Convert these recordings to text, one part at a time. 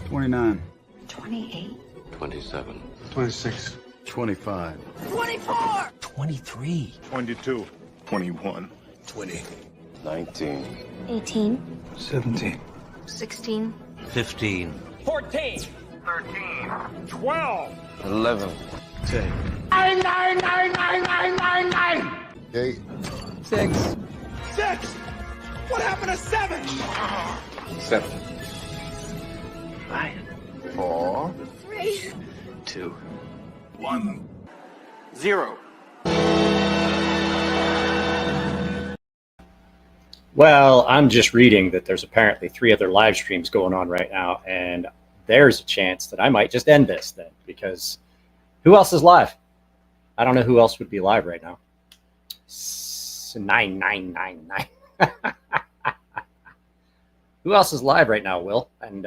29. 28. 27. 26. 25. 24. 23. 22. 21. 20. 19. 18. 17. 16. 15. 14. 13. 12. 11. 10. 8. 6. 6. What happened to 7? 7. 5. 4. 3. 2. 1. 0. Well, I'm just reading that there's apparently 3 other live streams going on right now, and there's a chance that I might just end this then, because who else is live? I don't know who else would be live right now. 9999. Who else is live right now, Will? And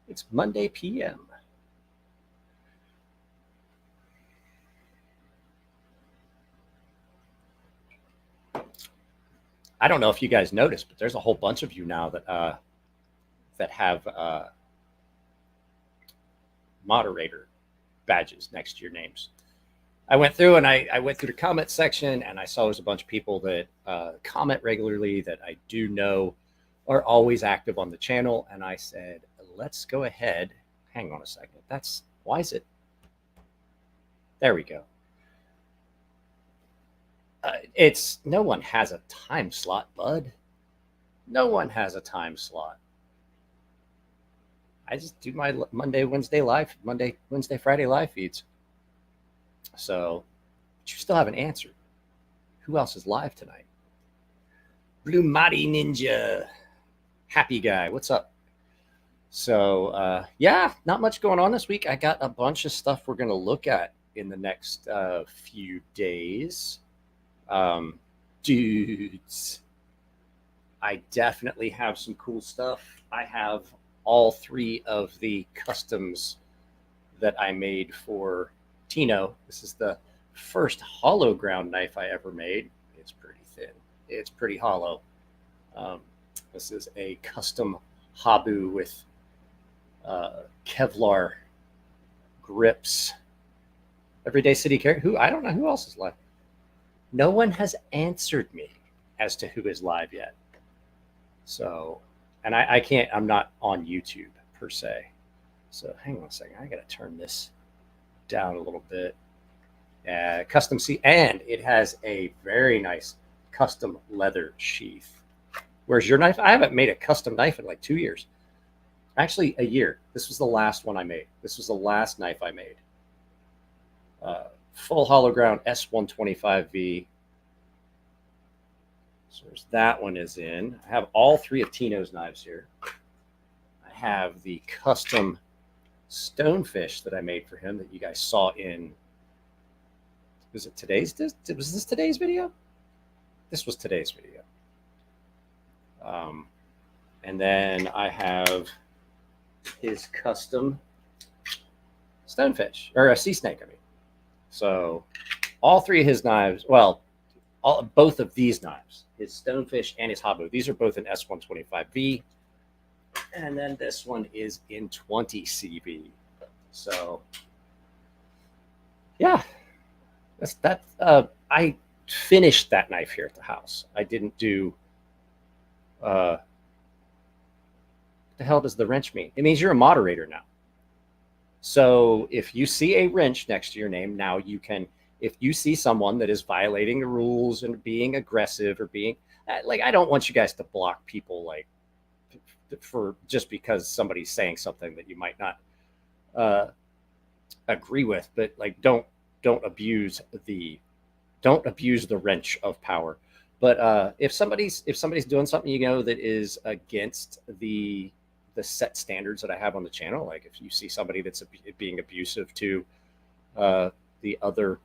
it's Monday PM. I don't know if you guys noticed, but there's a whole bunch of you now that that have moderator badges next to your names. I went through and I went through the comment section, and I saw there's a bunch of people that comment regularly that I do know are always active on the channel. And I said, let's go ahead. Hang on a second. Why is it? There we go. No one has a time slot, bud. No one has a time slot. I just do my Monday, Wednesday, Friday live feeds. So, but you still haven't answered. Who else is live tonight? Blue Mighty Ninja. Happy guy. What's up? So, yeah, not much going on this week. I got a bunch of stuff we're going to look at in the next few days. Dudes, I definitely have some cool stuff. I have all 3 of the customs that I made for Tino. This is the first hollow ground knife I ever made. It's pretty thin. It's pretty hollow. This is a custom Habu with Kevlar grips. Everyday City Character. I don't know who else is live. No one has answered me as to who is live yet. So, and I can't, I'm not on YouTube per se. So hang on a second. I got to turn this down a little bit. Custom C, and it has a very nice custom leather sheath. Where's your knife? I haven't made a custom knife in like 2 years. Actually, a year. This was the last one I made. This was the last knife I made. Full hollow ground S125V. So there's that one is in. I have all 3 of Tino's knives here. I have the custom stonefish that I made for him that you guys saw in, was it today's? Was this today's video? This was today's video. And then I have his custom stonefish, or a sea snake, I mean. So all 3 of his knives, well, both of these knives, his stonefish and his Habu, these are both in S125V. And then this one is in 20 CV. So yeah, that's that. I finished that knife here at the house. I didn't do, what the hell does the wrench mean? It means you're a moderator now. So if you see a wrench next to your name, now you can, if you see someone that is violating the rules and being aggressive or being like, I don't want you guys to block people like for just because somebody's saying something that you might not agree with, but like don't abuse the wrench of power. But if somebody's doing something, you know, that is against the set standards that I have on the channel, like if you see somebody that's being abusive to the other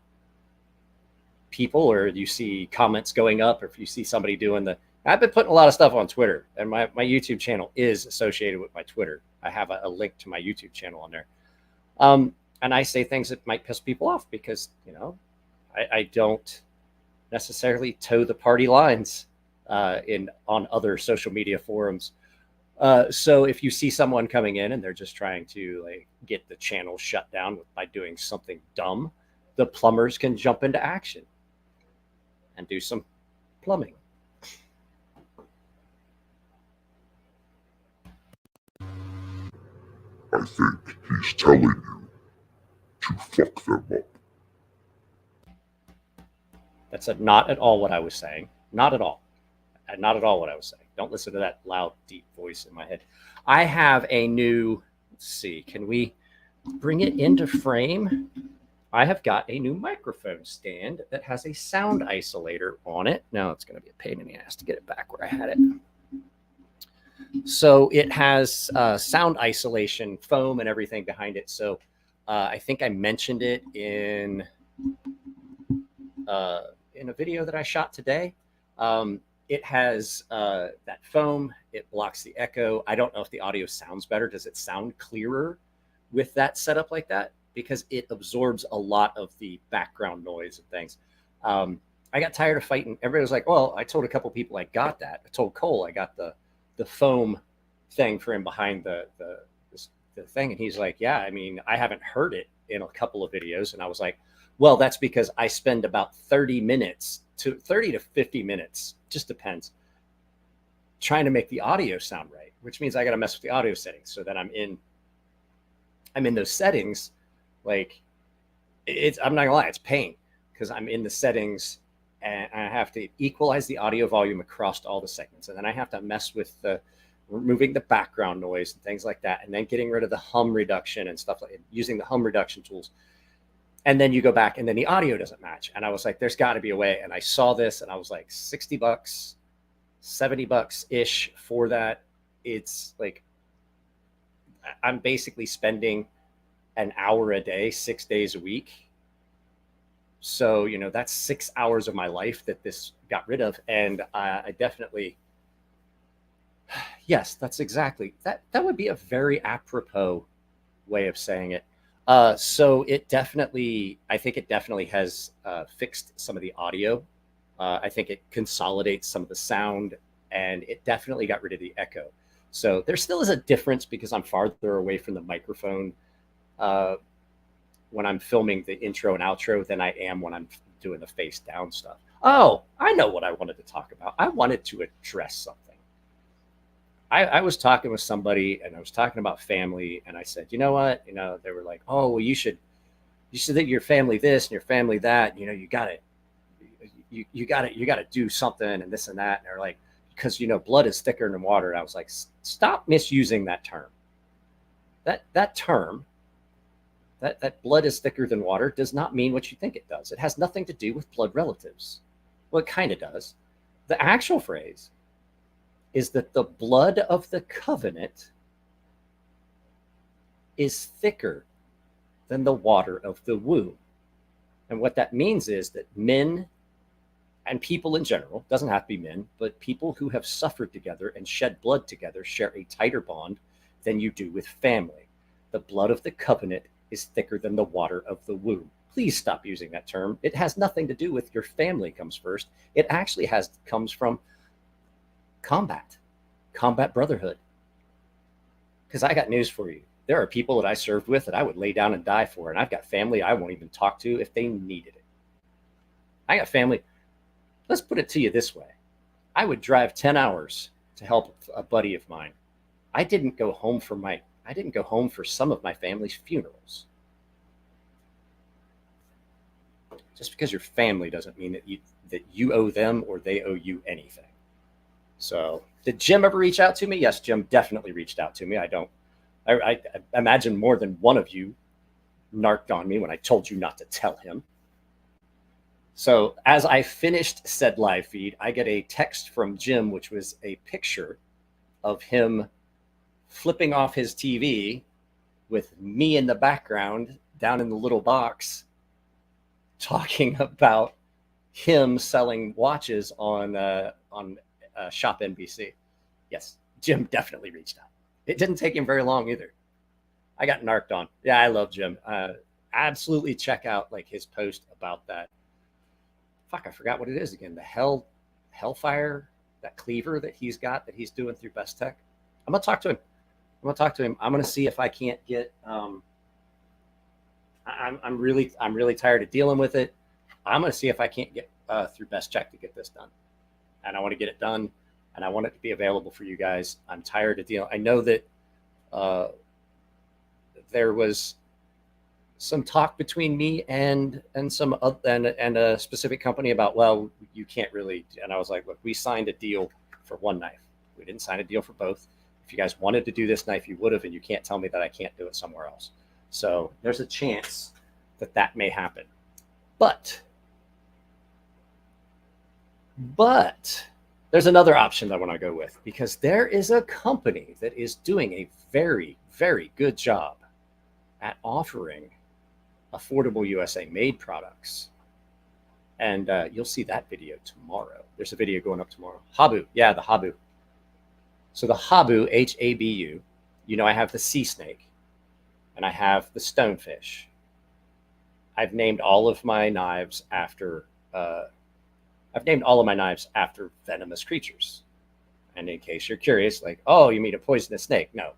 people, or you see comments going up, or if you see somebody doing I've been putting a lot of stuff on Twitter, and my YouTube channel is associated with my Twitter. I have a link to my YouTube channel on there. And I say things that might piss people off because, you know, I don't necessarily toe the party lines on other social media forums So if you see someone coming in and they're just trying to like get the channel shut down by doing something dumb, the plumbers can jump into action and do some plumbing. I think he's telling you to fuck them up. That's not at all what I was saying. Not at all. Not at all what I was saying. Don't listen to that loud, deep voice in my head. I have a new, let's see, can we bring it into frame? I have got a new microphone stand that has a sound isolator on it. Now it's going to be a pain in the ass to get it back where I had it. So it has sound isolation, foam and everything behind it. So I think I mentioned it in a video that I shot today. It has that foam. It blocks the echo. I don't know if the audio sounds better. Does it sound clearer with that setup like that? Because it absorbs a lot of the background noise and things. I got tired of fighting. Everybody was like, well, I told a couple people I got that. I told Cole I got the foam thing for him behind the thing. And he's like, yeah, I mean, I haven't heard it in a couple of videos. And I was like, well, that's because I spend about 30 to 50 minutes, just depends, trying to make the audio sound right, which means I got to mess with the audio settings so that I'm in those settings. Like I'm not gonna lie, it's pain because I'm in the settings and I have to equalize the audio volume across all the segments. And then I have to mess with removing the background noise and things like that. And then getting rid of the hum reduction and stuff like using the hum reduction tools. And then you go back and then the audio doesn't match. And I was like, there's got to be a way. And I saw this and I was like, $60, $70 ish for that. It's like, I'm basically spending an hour a day, 6 days a week. So, you know, that's 6 hours of my life that this got rid of. And I definitely, yes, that's exactly, that would be a very apropos way of saying it. So it definitely, I think it definitely has fixed some of the audio. I think it consolidates some of the sound and it definitely got rid of the echo. So there still is a difference because I'm farther away from the microphone when I'm filming the intro and outro than I am when I'm doing the face down stuff. Oh, I know what I wanted to talk about. I wanted to address something. I was talking with somebody and I was talking about family and I said, you know what? You know, they were like, oh, well, you should think your family this and your family that, you know, you got to do something and this and that. And they're like, because, you know, blood is thicker than water. And I was like, stop misusing that term. That term, that blood is thicker than water does not mean what you think it does. It has nothing to do with blood relatives. Well, it kind of does. The actual phrase is that the blood of the covenant is thicker than the water of the womb. And what that means is that men and people in general, doesn't have to be men, but people who have suffered together and shed blood together share a tighter bond than you do with family. The blood of the covenant is thicker than the water of the womb. Please stop using that term. It has nothing to do with your family comes first. It actually comes from combat brotherhood. Because I got news for you. There are people that I served with that I would lay down and die for. And I've got family I won't even talk to if they needed it. I got family. Let's put it to you this way. I would drive 10 hours to help a buddy of mine. I didn't go home for some of my family's funerals. Just because you're family doesn't mean that you owe them or they owe you anything. So did Jim ever reach out to me? Yes, Jim definitely reached out to me. I imagine more than one of you narked on me when I told you not to tell him. So as I finished said live feed, I get a text from Jim, which was a picture of him flipping off his TV with me in the background down in the little box talking about him selling watches on Shop NBC. Yes, Jim definitely reached out. It didn't take him very long either. I got narked on. Yeah, I love Jim. Absolutely check out like his post about that. Fuck, I forgot what it is again. The Hellfire, that cleaver that he's got that he's doing through Best Tech. I'm gonna talk to him. I'm gonna see if I can't get. I'm really tired of dealing with it. I'm gonna see if I can't get through Best Check to get this done, and I want to get it done, and I want it to be available for you guys. I'm tired of dealing. I know that there was some talk between me and some and a specific company about, well, you can't really. And I was like, look, we signed a deal for one knife. We didn't sign a deal for both. If you guys wanted to do this knife, you would have, and you can't tell me that I can't do it somewhere else. So there's a chance that that may happen. But there's another option that I want to go with, because there is a company that is doing a very, very good job at offering affordable USA made products. And you'll see that video tomorrow. There's a video going up tomorrow. Habu. Yeah, the Habu. So the Habu, Habu, you know, I have the sea snake and I have the stonefish. I've named all of my knives after venomous creatures. And in case you're curious, like, oh, you mean a poisonous snake? No.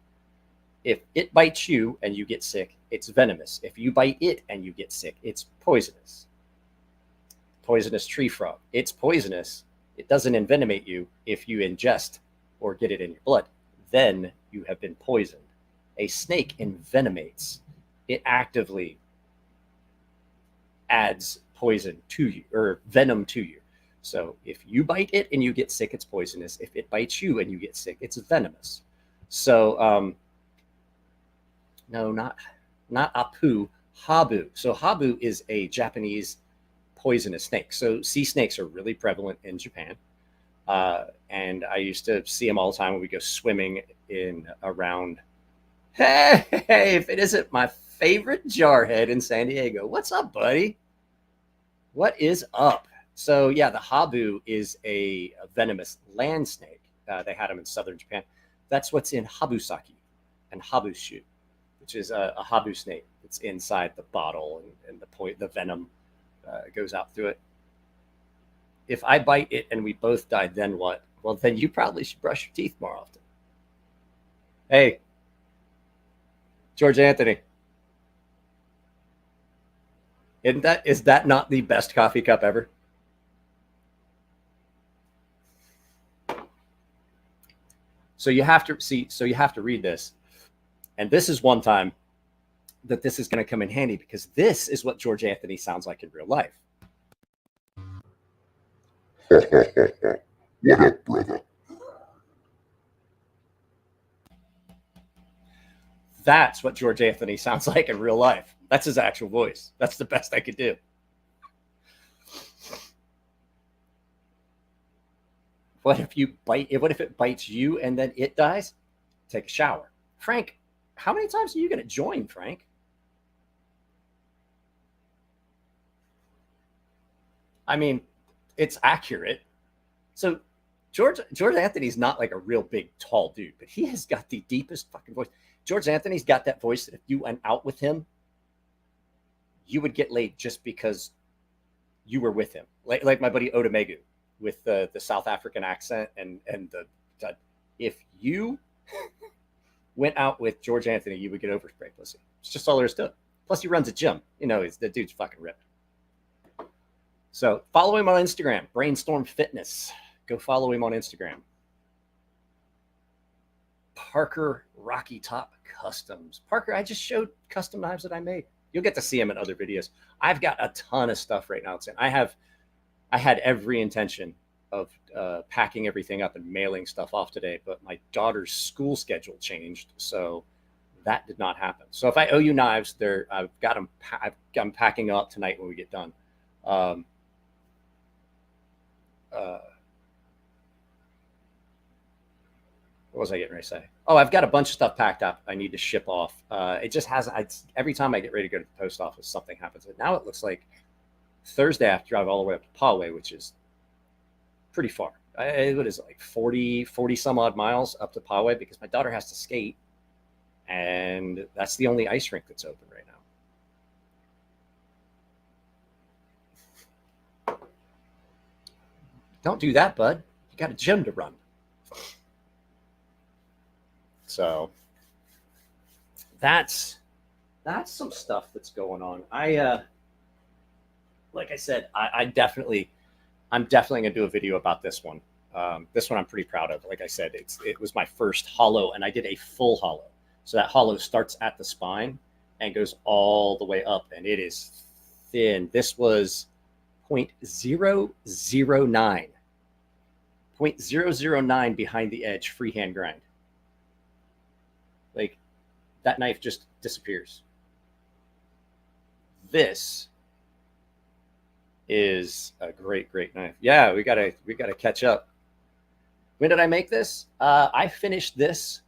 If it bites you and you get sick, it's venomous. If you bite it and you get sick, it's poisonous. Poisonous tree frog. It's poisonous. It doesn't envenomate you if you ingest or get it in your blood. Then you have been poisoned. A snake envenomates. It actively adds poison to you, or venom to you. So if you bite it and you get sick, it's poisonous. If it bites you and you get sick, it's venomous. So no, not Apu, Habu. So Habu is a Japanese poisonous snake. So sea snakes are really prevalent in Japan. And I used to see them all the time when we go swimming in around. Hey, if it isn't my favorite jarhead in San Diego. What's up, buddy? What is up? So yeah, the Habu is a venomous land snake. They had them in southern Japan. That's what's in Habusaki and Habushu, which is a Habu snake. It's inside the bottle, and the venom goes out through it. If I bite it and we both die, then what? Well, then you probably should brush your teeth more often. Hey, George Anthony. Is that not the best coffee cup ever? So you have to read this. And this is one time that this is going to come in handy, because this is what George Anthony sounds like in real life. What up, brother? That's what George Anthony sounds like in real life. That's his actual voice. That's the best I could do. What if it bites you and then it dies? Take a shower. Frank, how many times are you going to join, Frank? I mean, it's accurate. So George Anthony's not like a real big, tall dude, but he has got the deepest fucking voice. George Anthony's got that voice that if you went out with him, you would get laid just because you were with him. Like my buddy Odemegu with the South African accent and the if you went out with George Anthony, you would get overspray pussy. It's just all there is to it. Plus, he runs a gym. You know, the dude's fucking ripped. So follow him on Instagram, Brainstorm Fitness. Go follow him on Instagram. Parker Rocky Top Customs. Parker, I just showed custom knives that I made. You'll get to see them in other videos. I've got a ton of stuff right now. I had every intention of packing everything up and mailing stuff off today, but my daughter's school schedule changed, so that did not happen. So if I owe you knives, I've got them. I'm packing up tonight when we get done. What was I getting ready to say? Oh, I've got a bunch of stuff packed up I need to ship off. It just hasn't. Every time I get ready to go to the post office, something happens. And now it looks like Thursday I have to drive all the way up to Poway, which is pretty far. What is it, like 40 some odd miles up to Poway, because my daughter has to skate. And that's the only ice rink that's open right now. Don't do that, bud. You got a gym to run. So that's some stuff that's going on. Like I said, I'm definitely gonna do a video about this one. This one I'm pretty proud of. Like I said, it was my first hollow, and I did a full hollow. So that hollow starts at the spine and goes all the way up, and it is thin. This was 0.009. 0.009 behind the edge freehand grind. Like, that knife just disappears. This is a great knife. Yeah, we gotta catch up. When did I make this? I finished this.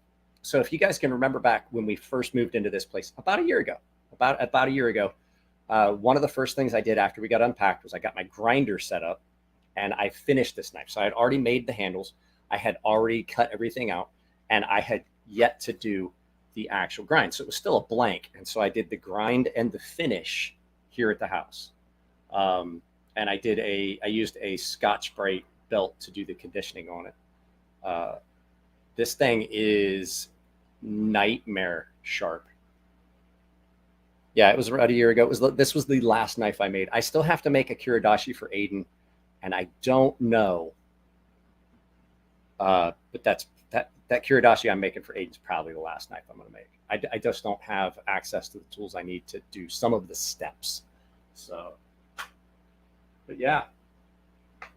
So if you guys can remember back when we first moved into this place about a year ago, about a year ago, one of the first things I did after we got unpacked was I got my grinder set up and I finished this knife. So I had already made the handles. I had already cut everything out, and I had yet to do the actual grind. So it was still a blank. And so I did the grind and the finish here at the house. And I used a Scotch-Brite belt to do the conditioning on it. This thing is nightmare sharp. Yeah, it was about a year ago. This was the last knife I made. I still have to make a Kiradashi for Aiden, and I don't know. But that Kiradashi I'm making for Aiden is probably the last knife I'm going to make. I just don't have access to the tools I need to do some of the steps. So, but yeah,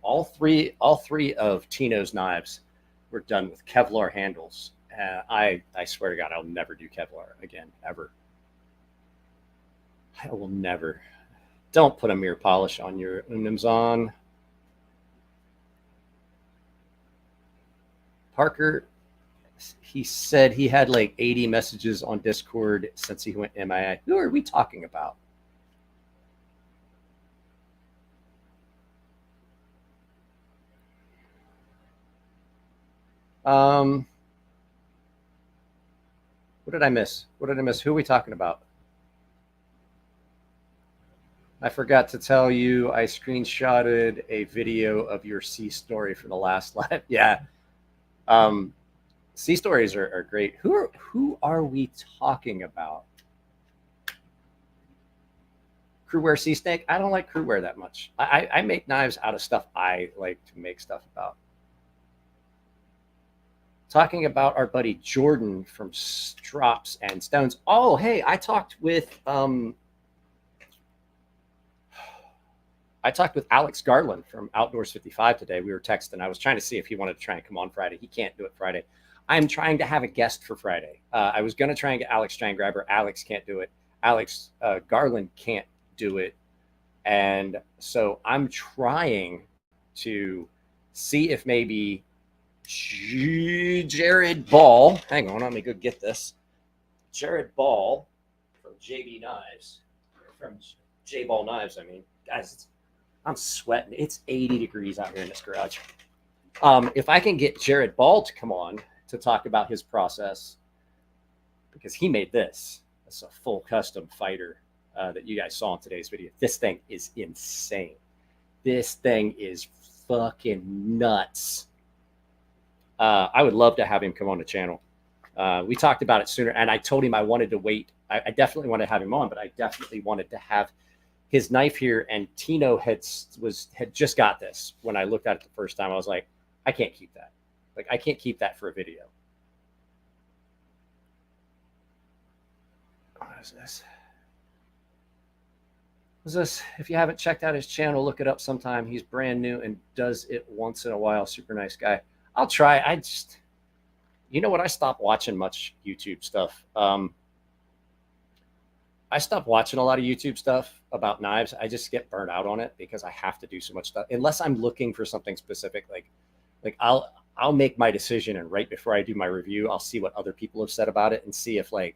all three of Tino's knives were done with Kevlar handles. I swear to God, I'll never do Kevlar again, ever. I will never. Don't put a mirror polish on your Unimzon. Parker, he said he had like 80 messages on Discord since he went MIA. Who are we talking about? What did I miss? Who are we talking about? I forgot to tell you, I screenshotted a video of your C story from the last live. Yeah. C stories are great. Who are we talking about? Crewware C Snake? I don't like crewware that much. I make knives out of stuff I like to make stuff about. Talking about our buddy Jordan from Strops and Stones. Oh, hey, I talked with Alex Garland from Outdoors 55 today. We were texting. I was trying to see if he wanted to try and come on Friday. He can't do it Friday. I'm trying to have a guest for Friday. I was going to try and get Alex Strangrabber. Alex can't do it. Alex Garland can't do it. And so I'm trying to see if maybe Jared Ball, hang on, let me go get this. Jared Ball from JB Knives, from J Ball Knives, I mean, guys, I'm sweating. It's 80 degrees out here in this garage. If I can get Jared Ball to come on to talk about his process, because he made this. It's a full custom fighter that you guys saw in today's video. This thing is insane. This thing is fucking nuts. I would love to have him come on the channel. We talked about it sooner, and I told him I wanted to wait. I definitely wanted to have him on, but I definitely wanted to have his knife here. And Tino had just got this. When I looked at it the first time, I was like, I can't keep that. Like, I can't keep that for a video. What is this? If you haven't checked out his channel, look it up sometime. He's brand new and does it once in a while. Super nice guy. I'll try. You know what? I stopped watching much YouTube stuff. I stopped watching a lot of YouTube stuff about knives. I just get burnt out on it because I have to do so much stuff. Unless I'm looking for something specific, like I'll make my decision, and right before I do my review, I'll see what other people have said about it and see if, like,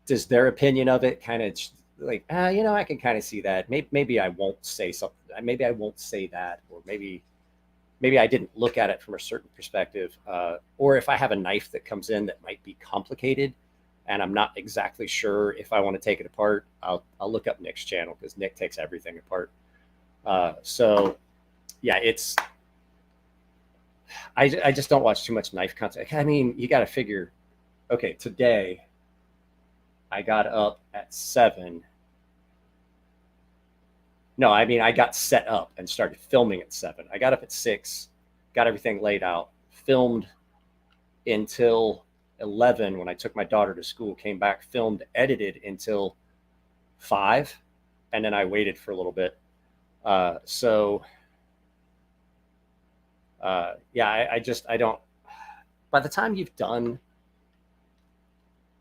does their opinion of it kind of like, I can kind of see that. Maybe I won't say something. Maybe I won't say that, or maybe I didn't look at it from a certain perspective. Or if I have a knife that comes in that might be complicated and I'm not exactly sure if I want to take it apart, I'll look up Nick's channel, because Nick takes everything apart. So yeah, I just don't watch too much knife content. I mean, you got to figure okay, today I got up at 7. No, I mean, I got set up and started filming at 7. I got up at 6, got everything laid out, filmed until 11 when I took my daughter to school, came back, filmed, edited until 5, and then I waited for a little bit. Yeah, I don't, by the time you've done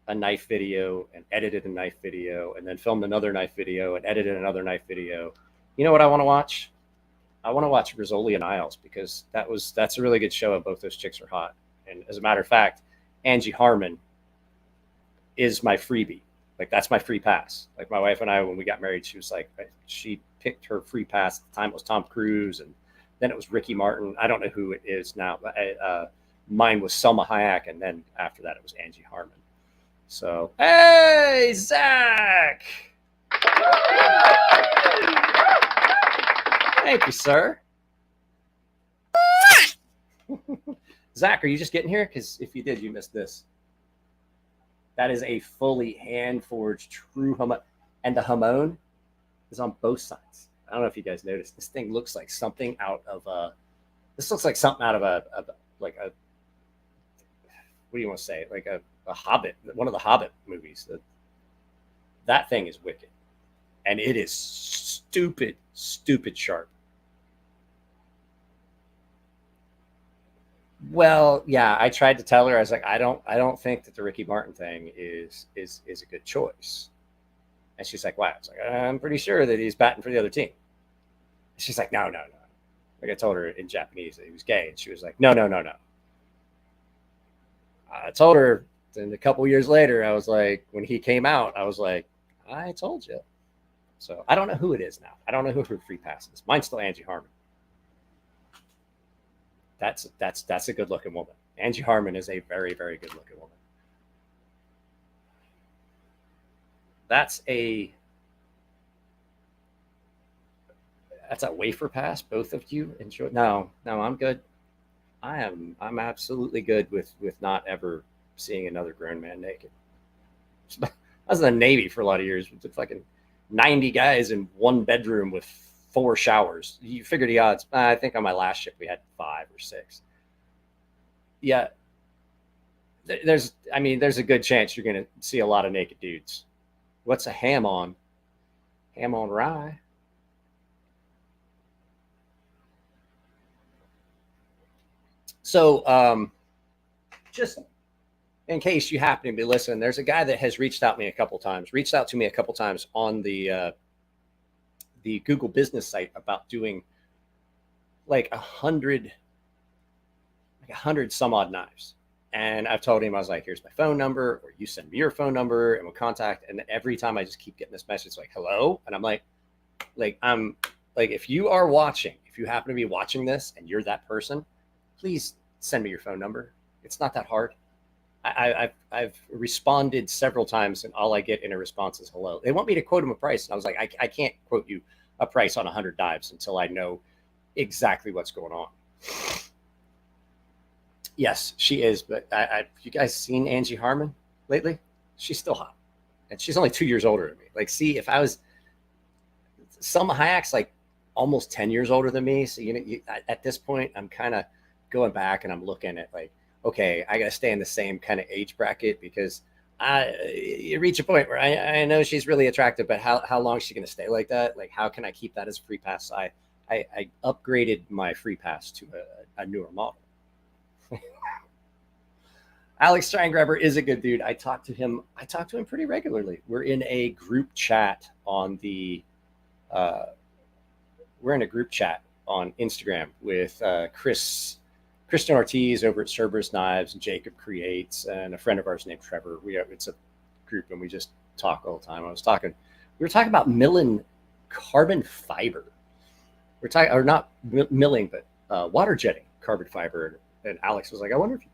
a knife video and edited a knife video and then filmed another knife video and edited another knife video, you know what I want to watch? I want to watch Rizzoli and Isles, because that's a really good show, and both those chicks are hot. And as a matter of fact, Angie Harmon is my freebie. Like, that's my free pass. Like, my wife and I, when we got married, she was like, she picked her free pass. At the time it was Tom Cruise, and then it was Ricky Martin. I don't know who it is now, but mine was Selma Hayek, and then after that it was Angie Harmon. So, hey, Zach! Thank you, sir. Zach, are you just getting here? Because if you did, you missed this. That is a fully hand-forged true hamon. And the hamon is on both sides. I don't know if you guys noticed. This thing looks like something out of a... This looks like something out of what do you want to say? Like a Hobbit, one of the Hobbit movies. That thing is wicked. And it is stupid sharp. Well, yeah, I tried to tell her. I was like, I don't think that the Ricky Martin thing is a good choice. And she's like, why? I was like, I'm pretty sure that he's batting for the other team. She's like, no. Like, I told her in Japanese that he was gay, and she was like, no. I told her, and a couple years later, I was like, when he came out, I was like, I told you. So I don't know who it is now. I don't know who her free pass is. Mine's still Angie Harmon. That's a good looking woman. Angie Harmon is a very, very good looking woman. That's a wafer pass. Both of you enjoy. No, I'm good. I'm absolutely good with not ever seeing another grown man naked. I was in the Navy for a lot of years with fucking 90 guys in one bedroom with 4 showers. You figure the odds. I think on my last ship we had 5 or 6. Yeah, there's a good chance you're going to see a lot of naked dudes. What's a ham on? Ham on rye. So, just in case you happen to be listening, there's a guy that has reached out to me a couple times on the Google business site about doing like 100 some odd knives. And I've told him, I was like, here's my phone number, or you send me your phone number and we'll contact. And every time I just keep getting this message like, hello. And I'm like, if you are watching, if you happen to be watching this and you're that person, please send me your phone number. It's not that hard. I've responded several times, and all I get in a response is hello. They want me to quote them a price. And I was like, I can't quote you a price on 100 knives until I know exactly what's going on. Yes, she is. But you guys seen Angie Harmon lately? She's still hot. And she's only 2 years older than me. Like, see, if I was... Selma Hayek's like almost 10 years older than me. So, at this point, I'm kind of going back and I'm looking at like, okay, I got to stay in the same kind of age bracket, because you reach a point where I know she's really attractive, but how long is she going to stay like that? Like, how can I keep that as a free pass? I upgraded my free pass to a newer model. Alex Steingraber is a good dude. I talk to him pretty regularly. We're in a group chat on Instagram with Kristen Ortiz over at Cerberus Knives, and Jacob Creates, and a friend of ours named Trevor. It's a group, and we just talk all the time. We were talking about milling carbon fiber. We're talking, or not milling, but water jetting carbon fiber. And Alex was like, I wonder if you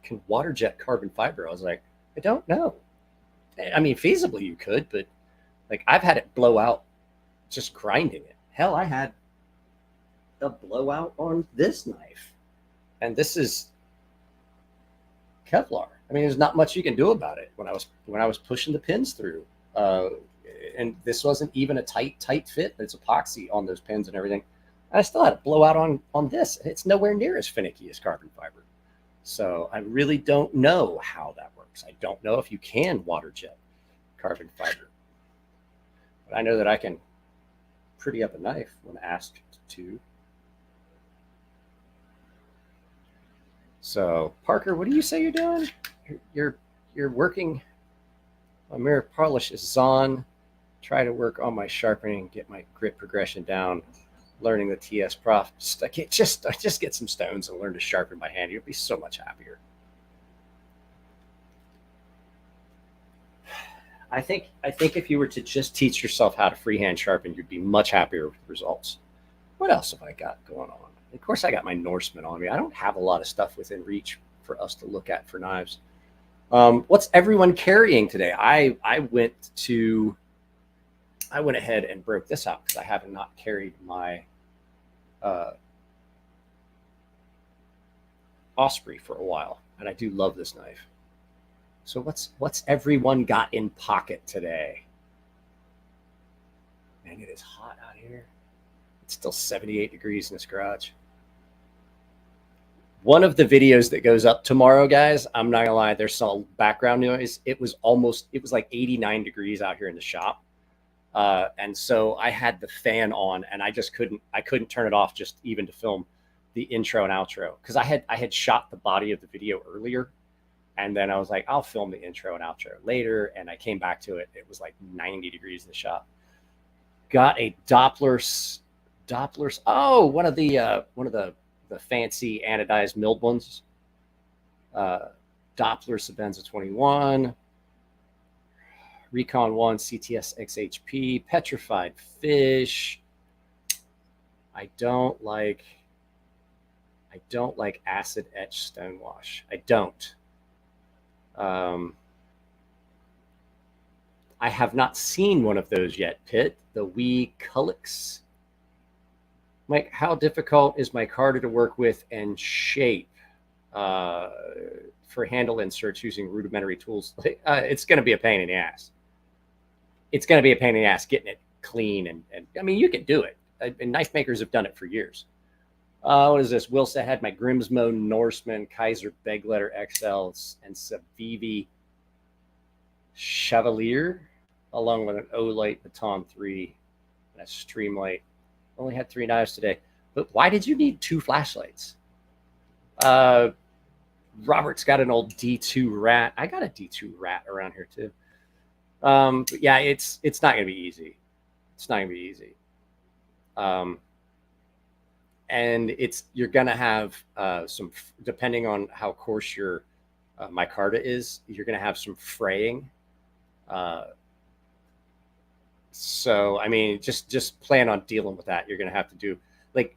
can water jet carbon fiber. I was like, I don't know. I mean, feasibly you could, but like, I've had it blow out just grinding it. Hell, I had a blowout on this knife. And this is Kevlar. I mean, there's not much you can do about it. When I was pushing the pins through, and this wasn't even a tight fit. It's epoxy on those pins and everything. I still had to blow out on this. It's nowhere near as finicky as carbon fiber. So I really don't know how that works. I don't know if you can water jet carbon fiber, but I know that I can pretty up a knife when asked to. So Parker, what do you say you're doing? You're working on mirror polish is on. Try to work on my sharpening, get my grit progression down. Learning the TS prof. Just get some stones and learn to sharpen by hand. You'll be so much happier. I think if you were to just teach yourself how to freehand sharpen, you'd be much happier with the results. What else have I got going on? Of course, I got my Norseman on me. I don't have a lot of stuff within reach for us to look at for knives. What's everyone carrying today? I went ahead and broke this out because I have not carried my Osprey for a while, and I do love this knife. So what's everyone got in pocket today? Man, it is hot out here. It's still 78 degrees in this garage. One of the videos that goes up tomorrow, guys, I'm not gonna lie, there's some background noise. It was like 89 degrees out here in the shop. And so I had the fan on, and I couldn't turn it off just even to film the intro and outro, because I had shot the body of the video earlier, and then I was like, I'll film the intro and outro later, and I came back to it. It was like 90 degrees in the shop. Got a Doppler's. Oh, one of the fancy anodized milled ones. Doppler Sabenza 21. Recon 1 CTS XHP, petrified fish. I don't like acid etched stonewash. I don't. I have not seen one of those yet, Pitt. The Wee Cullix. Mike, how difficult is my Crkt to work with and shape for handle inserts using rudimentary tools? It's going to be a pain in the ass. It's going to be a pain in the ass getting it clean. And I mean, you can do it. And knife makers have done it for years. What is this? Wilson had my Grimsmo Norseman, Kaiser Begletter XL, and Savivi Chevalier, along with an Olight Baton 3 and a Streamlight. Only had 3 knives today. But why did you need 2 flashlights? Robert's got an old D2 Rat. I got a D2 Rat around here too. But yeah, it's not going to be easy. It's not going to be easy. And you're going to have some, depending on how coarse your micarta is, you're going to have some fraying. So, I mean, just plan on dealing with that. You're going to have to do, like,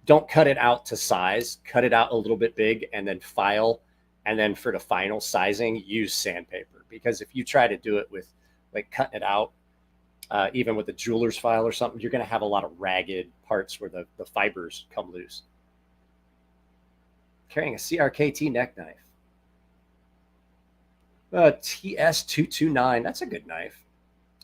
don't cut it out to size, cut it out a little bit big and then file. And then for the final sizing, use sandpaper. Because if you try to do it with, like, cutting it out, even with a jeweler's file or something, you're going to have a lot of ragged parts where the fibers come loose. Carrying a CRKT neck knife. TS229, that's a good knife.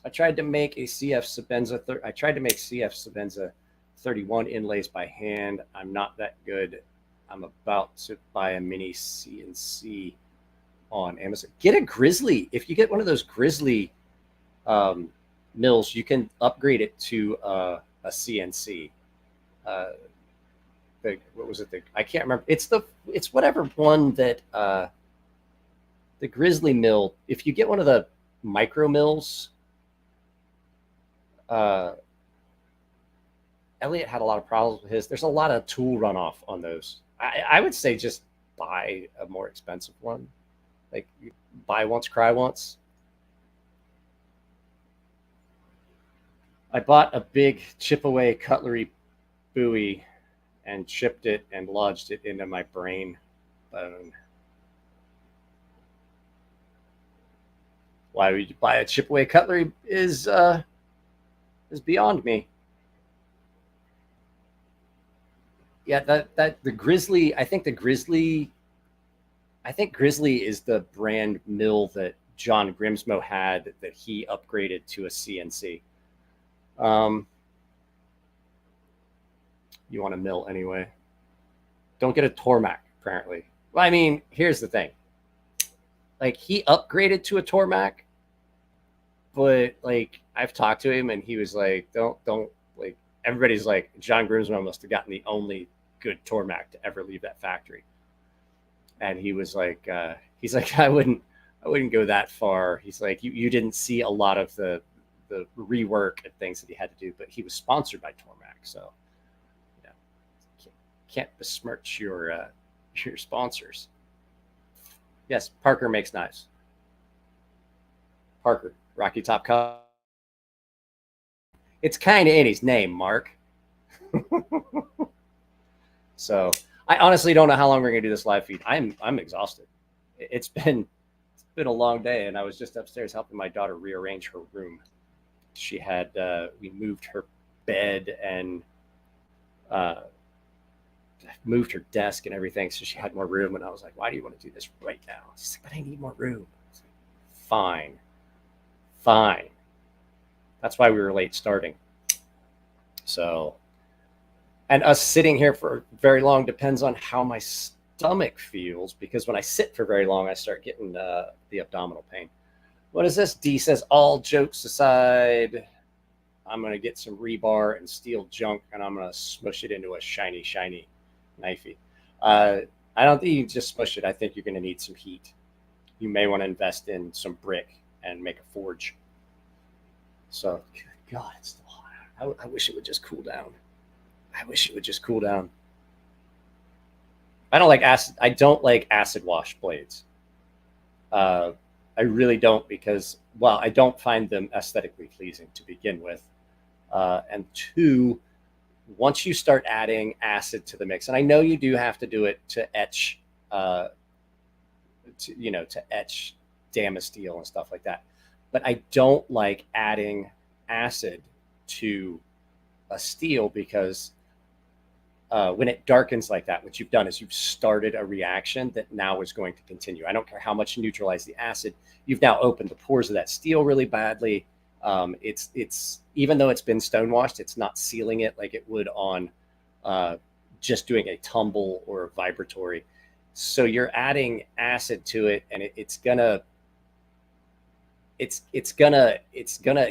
I tried to make CF Sabenza 31 inlays by hand. I'm not that good. I'm about to buy a mini CNC on Amazon. Get a Grizzly. If you get one of those Grizzly mills, you can upgrade it to a CNC. What was it? I can't remember. It's whatever one that the Grizzly mill. If you get one of the micro mills, Elliot had a lot of problems with his. There's a lot of tool runoff on those. I would say just buy a more expensive one. Like, buy once, cry once. I bought a big chip away cutlery buoy and chipped it and lodged it into my brain bone. Why would you buy a chip away cutlery is beyond me. Yeah, that the Grizzly, I think the Grizzly I think Grizzly is the brand mill that John Grimsmo had that he upgraded to a CNC. You want a mill anyway. Don't get a Tormac, apparently. Well, I mean, here's the thing. Like, he upgraded to a Tormac, but, like, I've talked to him, and he was like, don't, like, everybody's like, John Grimsmo must have gotten the only good Tormac to ever leave that factory. And he was like, he's like, I wouldn't go that far. He's like, you didn't see a lot of the rework and things that he had to do, but he was sponsored by Tormac, so you know, can't besmirch your sponsors. Yes, Parker makes knives. Parker, Rocky Top Cup. It's kind of in his name, Mark. So I honestly don't know how long we're gonna do this live feed. I'm exhausted. It's been a long day, and I was just upstairs helping my daughter rearrange her room. She had we moved her bed and moved her desk and everything, so she had more room. And I was like, "Why do you want to do this right now?" She's like, "But I need more room." I was like, Fine. That's why we were late starting. So, and us sitting here for very long depends on how my stomach feels, because when I sit for very long, I start getting the abdominal pain. What is this? D says, all jokes aside, I'm going to get some rebar and steel junk, and I'm going to smush it into a shiny knifey. I don't think you can just smush it. I think you're going to need some heat. You may want to invest in some brick and make a forge. So, good God, it's still hot. I wish it would just cool down. I don't like acid wash blades. I really don't, because, well, I don't find them aesthetically pleasing to begin with. And two, once you start adding acid to the mix, and I know you do have to do it to etch, to etch Damasteel and stuff like that. But I don't like adding acid to a steel, because when it darkens like that, what you've done is you've started a reaction that now is going to continue. I don't care how much you neutralize the acid. You've now opened the pores of that steel really badly. It's even though it's been stonewashed, it's not sealing it like it would on just doing a tumble or a vibratory. So you're adding acid to it, and it's gonna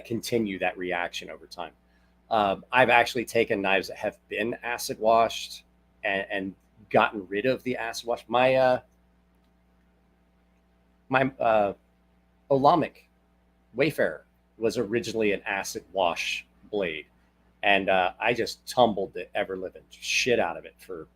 continue that reaction over time. I've actually taken knives that have been acid washed and gotten rid of the acid wash. My Olamic Wayfarer was originally an acid wash blade, and I just tumbled the ever-living shit out of it for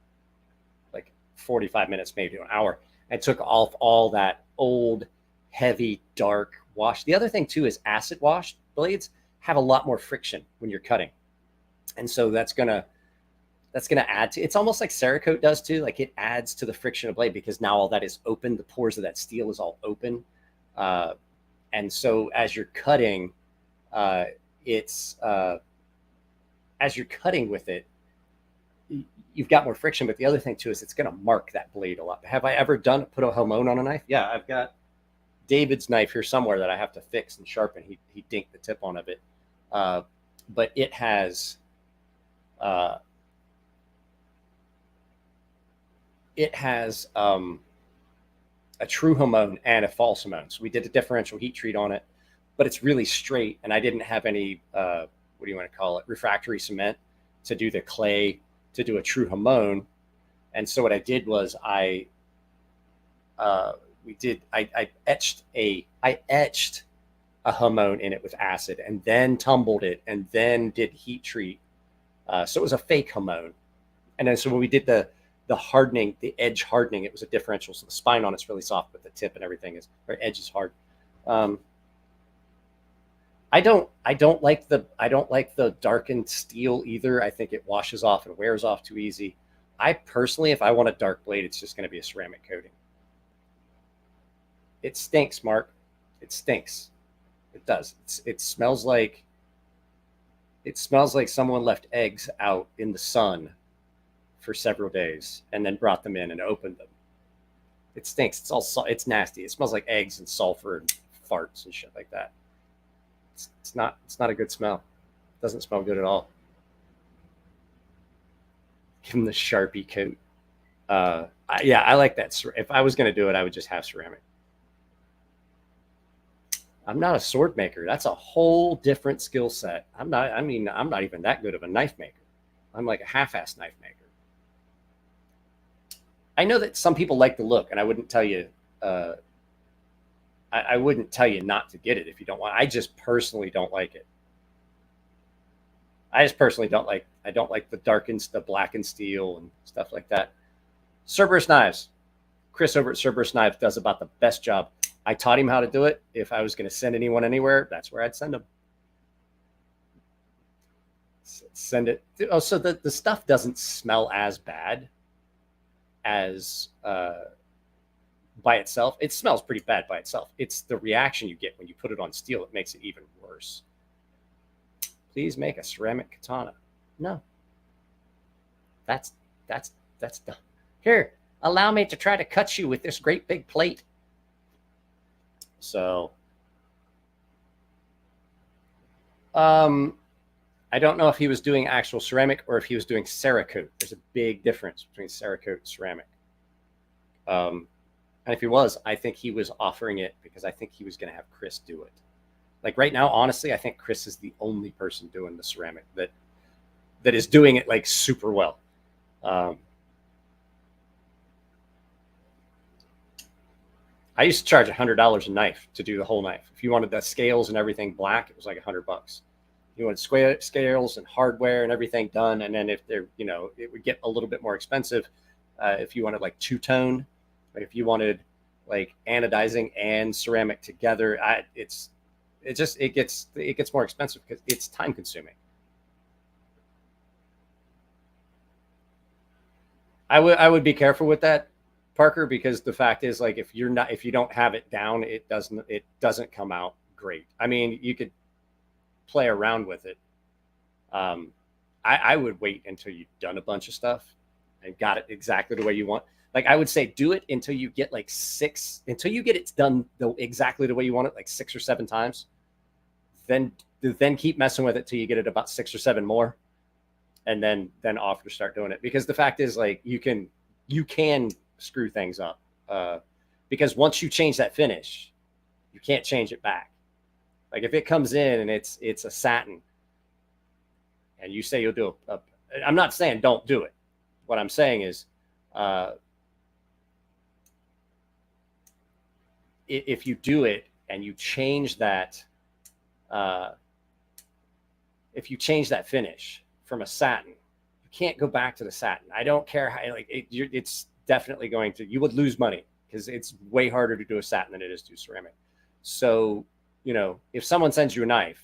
like 45 minutes, maybe an hour. I took off all that old, heavy, dark wash. The other thing too is acid washed blades have a lot more friction when you're cutting, and so that's gonna add to. It's almost like Cerakote does too. Like, it adds to the friction of blade, because now all that is open. The pores of that steel is all open, and so as you're cutting, as you're cutting with it, you've got more friction. But the other thing too is it's gonna mark that blade a lot. Have I ever put a Hamon on a knife? Yeah, I've got David's knife here somewhere that I have to fix and sharpen. He dinked the tip on of it. But it has a true Hamon and a false Hamon. So we did a differential heat treat on it, but it's really straight, and I didn't have any what do you want to call it, refractory cement to do the clay to do a true Hamon. And so what I did was I etched a Hamon in it with acid, and then tumbled it, and then did heat treat. So it was a fake Hamon. And then so when we did the hardening, the edge hardening, it was a differential. So the spine on it's really soft, but the tip and everything or edge is hard. I don't like the darkened steel either. I think it washes off and wears off too easy. I personally, if I want a dark blade, it's just going to be a ceramic coating. It stinks, Mark. It stinks. It does. It smells like someone left eggs out in the sun for several days and then brought them in and opened them. It stinks. It's nasty. It smells like eggs and sulfur and farts and shit like that. It's not a good smell. It doesn't smell good at all. Give him the Sharpie coat. Yeah, I like that. If I was going to do it, I would just have ceramic. I'm not a sword maker. That's a whole different skill set. I'm not even that good of a knife maker. I'm like a half-ass knife maker. I know that some people like the look, and I wouldn't tell you, I wouldn't tell you not to get it if you don't want. I just personally don't like it. I don't like the blackened steel and stuff like that. Cerberus knives. Chris over at Cerberus Knives does about the best job. I taught him how to do it. If I was going to send anyone anywhere, that's where I'd send them. Send it. Oh, so the stuff doesn't smell as bad as by itself. It smells pretty bad by itself. It's the reaction you get when you put it on steel that makes it even worse. Please make a ceramic katana. No. That's done. Here, allow me to try to cut you with this great big plate. So, I don't know if he was doing actual ceramic or if he was doing Cerakote. There's a big difference between Cerakote and ceramic. And if he was, I think he was offering it because I think he was going to have Chris do it. Like right now, honestly, I think Chris is the only person doing the ceramic that is doing it like super well. I used to charge $100 a knife to do the whole knife. If you wanted the scales and everything black, it was like $100. You wanted scales and hardware and everything done, and then if they're, it would get a little bit more expensive if you wanted like two-tone. Like if you wanted like anodizing and ceramic together, it gets more expensive because it's time consuming. I would be careful with that, Parker, because the fact is, like, if you don't have it down, it doesn't come out great. I mean, you could play around with it. I would wait until you've done a bunch of stuff and got it exactly the way you want. Like I would say, do it until you get like until you get it done exactly the way you want it, like 6 or 7 times. Then keep messing with it till you get it about 6 or 7 more, and then offer to start doing it. Because the fact is, like, you can screw things up because once you change that finish, you can't change it back. Like if it comes in and it's a satin, and you say you'll do I'm not saying don't do it. What I'm saying is, if you do it and you change that, if you change that finish from a satin, you can't go back to the satin. I don't care how, like, it's definitely going to, you would lose money because it's way harder to do a satin than it is to do ceramic. So, if someone sends you a knife,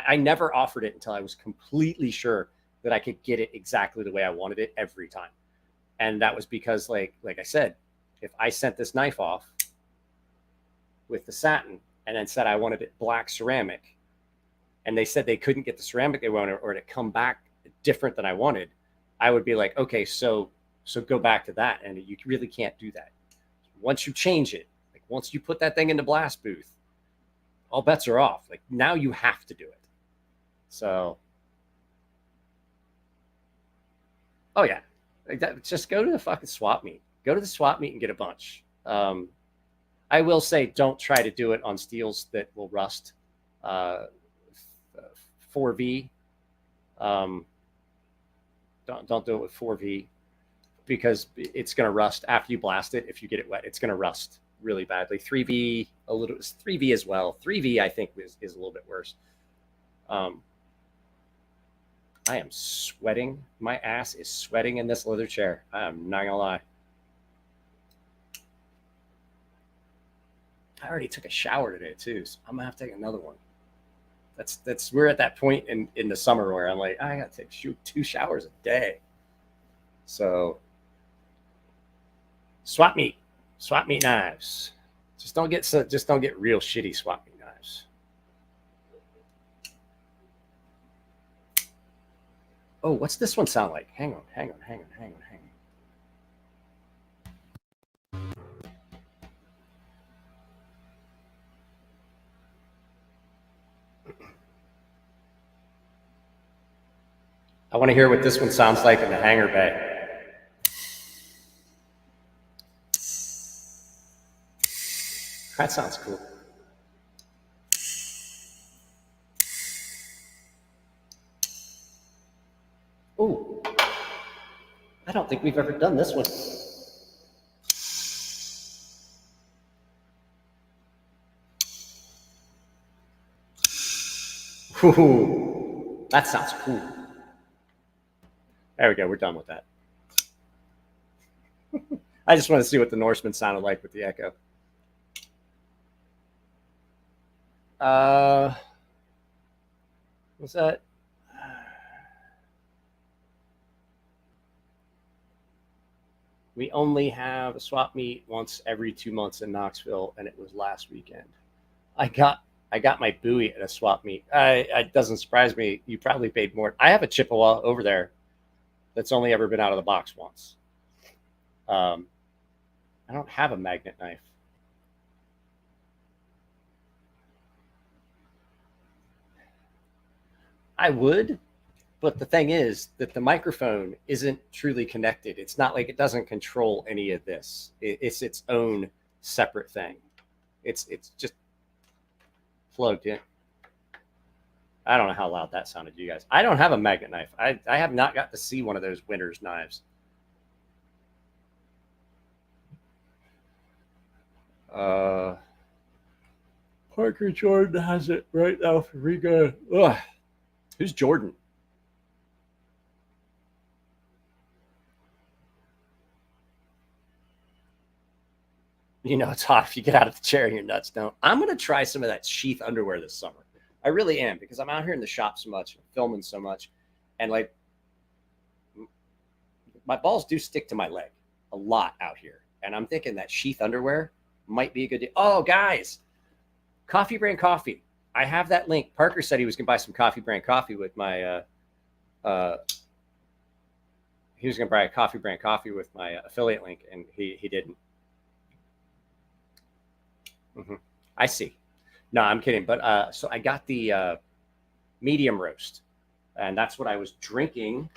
I never offered it until I was completely sure that I could get it exactly the way I wanted it every time. And that was because, like I said, if I sent this knife off with the satin and then said I wanted it black ceramic, and they said they couldn't get the ceramic they wanted or to come back different than I wanted, I would be like, okay, so go back to that. And you really can't do that. Once you change it, like once you put that thing in the blast booth, all bets are off. Like now you have to do it. So, oh yeah, like that, just go to the fucking swap meet. Go to the swap meet and get a bunch. I will say, don't try to do it on steels that will rust. 4V. Don't do it with 4V because it's going to rust after you blast it. If you get it wet, it's going to rust really badly. 3V, 3V as well. 3V, I think, is a little bit worse. I am sweating. My ass is sweating in this leather chair. I'm not going to lie. I already took a shower today too, so I'm gonna have to take another one. We're at that point in the summer where I'm like, I gotta take 2 showers a day. So swap meet knives. Just don't get real shitty swap meet knives. Oh, what's this one sound like? Hang on. I want to hear what this one sounds like in the hangar bay. That sounds cool. Ooh, I don't think we've ever done this one. Ooh, that sounds cool. There we go. We're done with that. I just want to see what the Norseman sounded like with the echo. What's that? We only have a swap meet once every 2 months in Knoxville, and it was last weekend. I got my buoy at a swap meet. It doesn't surprise me. You probably paid more. I have a Chippewa over there that's only ever been out of the box once. I don't have a magnet knife. I would, but the thing is that the microphone isn't truly connected. It's not like it doesn't control any of this. It's its own separate thing. It's just plugged in. I don't know how loud that sounded to you guys. I don't have a magnet knife. I have not got to see one of those winter's knives. Parker Jordan has it right now for Riga. Ugh. Who's Jordan? You know, it's hot if you get out of the chair and your nuts don't. I'm going to try some of that sheath underwear this summer. I really am, because I'm out here in the shop so much, filming so much. And like, my balls do stick to my leg a lot out here. And I'm thinking that sheath underwear might be a good deal. Oh, guys, Coffee Brand Coffee. I have that link. Parker said he was going to buy some Coffee Brand Coffee with my, he was going to buy a Coffee Brand Coffee with my affiliate link, and he didn't. I see. No, I'm kidding. But so I got the medium roast, and that's what I was drinking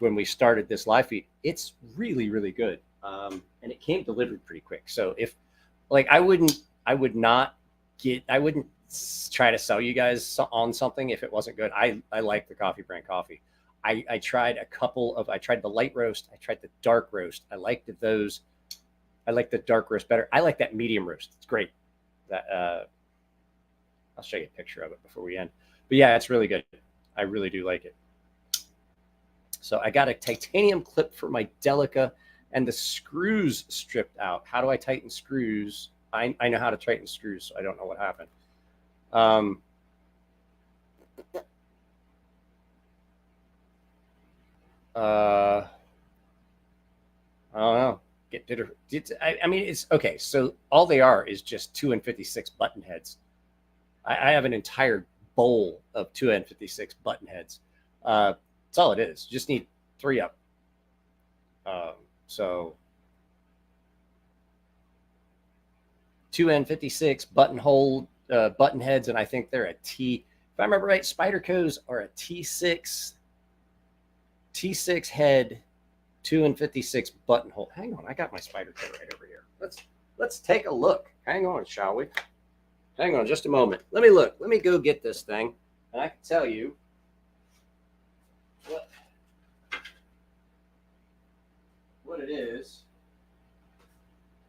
when we started this live feed. It's really, really good. And it came delivered pretty quick. So if like, I wouldn't try to sell you guys on something if it wasn't good. I like the Coffee Brand Coffee. I tried I tried the light roast. I tried the dark roast. I liked those. I like the dark roast better. I like that medium roast. It's great. That I'll show you a picture of it before we end. But yeah, it's really good. I really do like it. So I got a titanium clip for my Delica and the screws stripped out. How do I tighten screws? I know how to tighten screws, so I don't know what happened. I don't know. I mean, it's okay. So all they are is just 2n56 button heads. I have an entire bowl of 2n56 button heads. That's all it is. You just need 3 up. So 2n56 buttonhole button heads, and I think they're a T. If I remember right, Spyderco's are a T6 head, 2n56 buttonhole. Hang on, I got my Spyderco right over here. Let's take a look. Hang on, shall we? Hang on just a moment. Let me look. Let me go get this thing, and I can tell you what it is.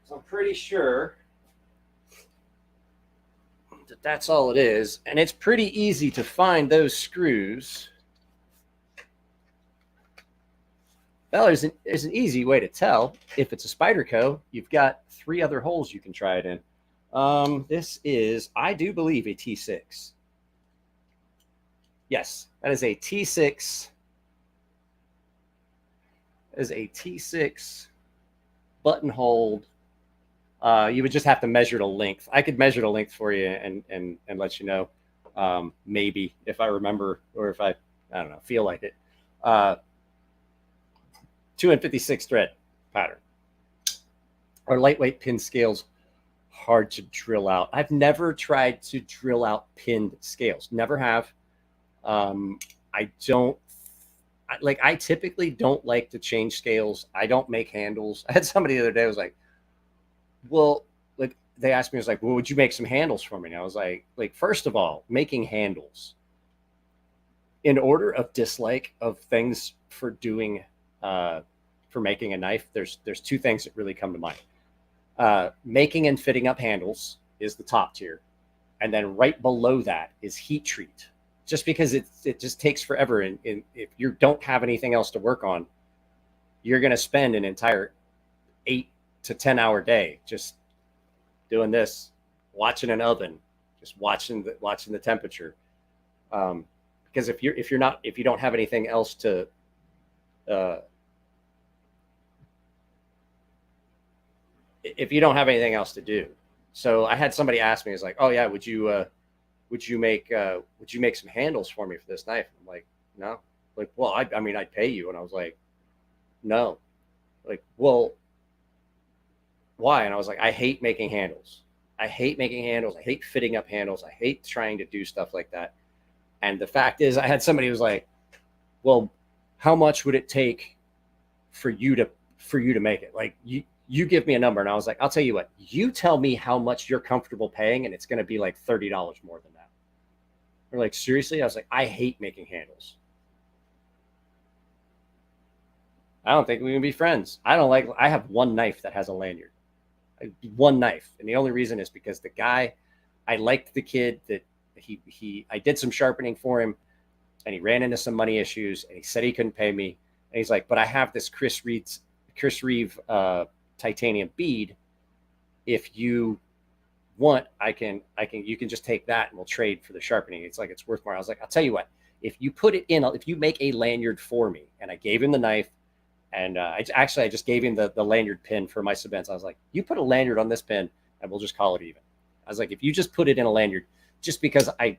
So I'm pretty sure that's all it is, and it's pretty easy to find those screws. Well, there's an easy way to tell if it's a Spyderco. You've got 3 other holes you can try it in. This is, I do believe, a T6. Yes, that is a T6. That is a T6 buttonhole. You would just have to measure the length. I could measure the length for you and let you know, maybe if I remember, or if I don't know, feel like it. 2n56 thread pattern. Or lightweight pin scales, hard to drill out. I've never tried to drill out pinned scales. Never have. I don't I typically don't like to change scales. I don't make handles. I had somebody the other day was like, well, like they asked me, was like, well, would you make some handles for me? And I was like, first of all, making handles in order of dislike of things for doing, for making a knife. There's two things that really come to mind. Making and fitting up handles is the top tier. And then right below that is heat treat. Just because it just takes forever. And if you don't have anything else to work on, you're going to spend an entire 8 to 10 hour day just doing this, watching an oven, just watching the temperature. Because if you don't have anything else to, if you don't have anything else to do. So I had somebody ask me, it's like, oh yeah, would you make some handles for me for this knife? I'm like, no. Like, well, I mean, I'd pay you. And I was like, no. Like, well, why? And I was like, I hate making handles. I hate fitting up handles. I hate trying to do stuff like that. And the fact is, I had somebody who was like, well, how much would it take for you to make it? Like, you give me a number. And I was like, I'll tell you what, you tell me how much you're comfortable paying, and it's going to be like $30 more than that. They're like, seriously? I was like, I hate making handles. I don't think we can be friends. I have one knife that has a lanyard. One knife. And the only reason is because the guy, I liked the kid that I did some sharpening for him, and he ran into some money issues, and he said he couldn't pay me. And he's like, but I have this Chris Reeve titanium bead. If you want, you can just take that and we'll trade for the sharpening. It's like, it's worth more. I was like, I'll tell you what, if you make a lanyard for me, and I gave him the knife, and I just gave him the lanyard pin for my Sabens. I was like, you put a lanyard on this pin and we'll just call it even. I was like, if you just put it in a lanyard, just because the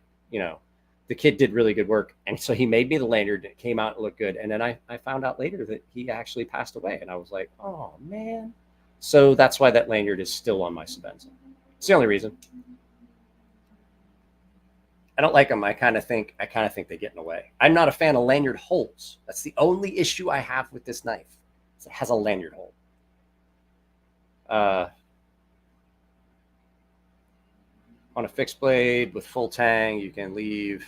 kid did really good work. And so he made me the lanyard, and it came out and looked good. And then I found out later that he actually passed away. And I was like, oh man. So that's why that lanyard is still on my Sabens. It's the only reason. I don't like them. I kind of think they get in the way. I'm not a fan of lanyard holes. That's the only issue I have with this knife. It has a lanyard hole. On a fixed blade with full tang, you can leave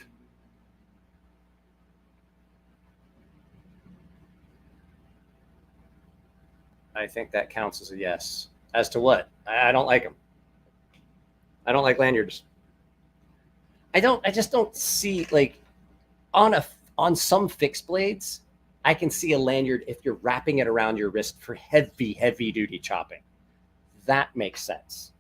I think that counts as a yes. As to what? I don't like them. I don't like lanyards. I just don't see, like, on some fixed blades, I can see a lanyard if you're wrapping it around your wrist for heavy duty chopping. That makes sense.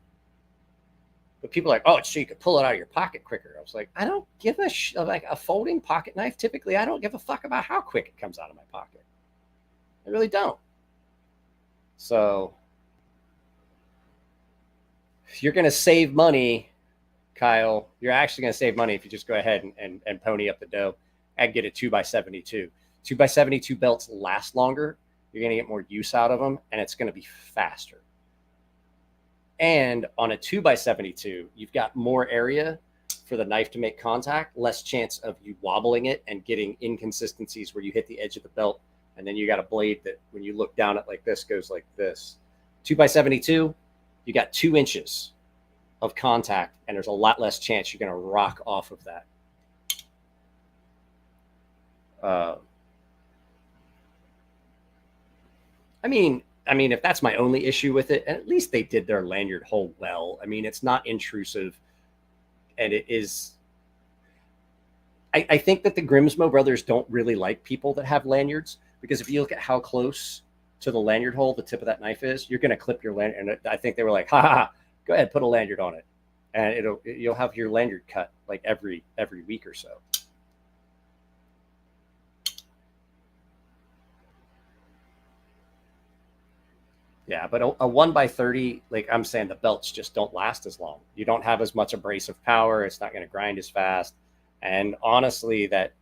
But people are like, oh, so you could pull it out of your pocket quicker. I was like, I don't give like a folding pocket knife. Typically, I don't give a fuck about how quick it comes out of my pocket. I really don't. So if you're going to save money, Kyle, you're actually going to save money if you just go ahead and pony up the dough and get a 2x72. 2x72 belts last longer. You're going to get more use out of them, and it's going to be faster. And on a 2x72, you've got more area for the knife to make contact, less chance of you wobbling it and getting inconsistencies where you hit the edge of the belt, and then you got a blade that when you look down it like this goes like this. 2x72, you got 2 inches of contact, and there's a lot less chance you're going to rock off of that. I mean, if that's my only issue with it, and at least they did their lanyard hole well. I mean, it's not intrusive, and it is. I think that the Grimsmo brothers don't really like people that have lanyards, because if you look at how close to the lanyard hole the tip of that knife is, you're going to clip your lanyard. And I think they were like, ha, go ahead, put a lanyard on it, and you'll have your lanyard cut like every week or so. Yeah, but a 1x30, like I'm saying, the belts just don't last as long. You don't have as much abrasive power. It's not going to grind as fast. And honestly, that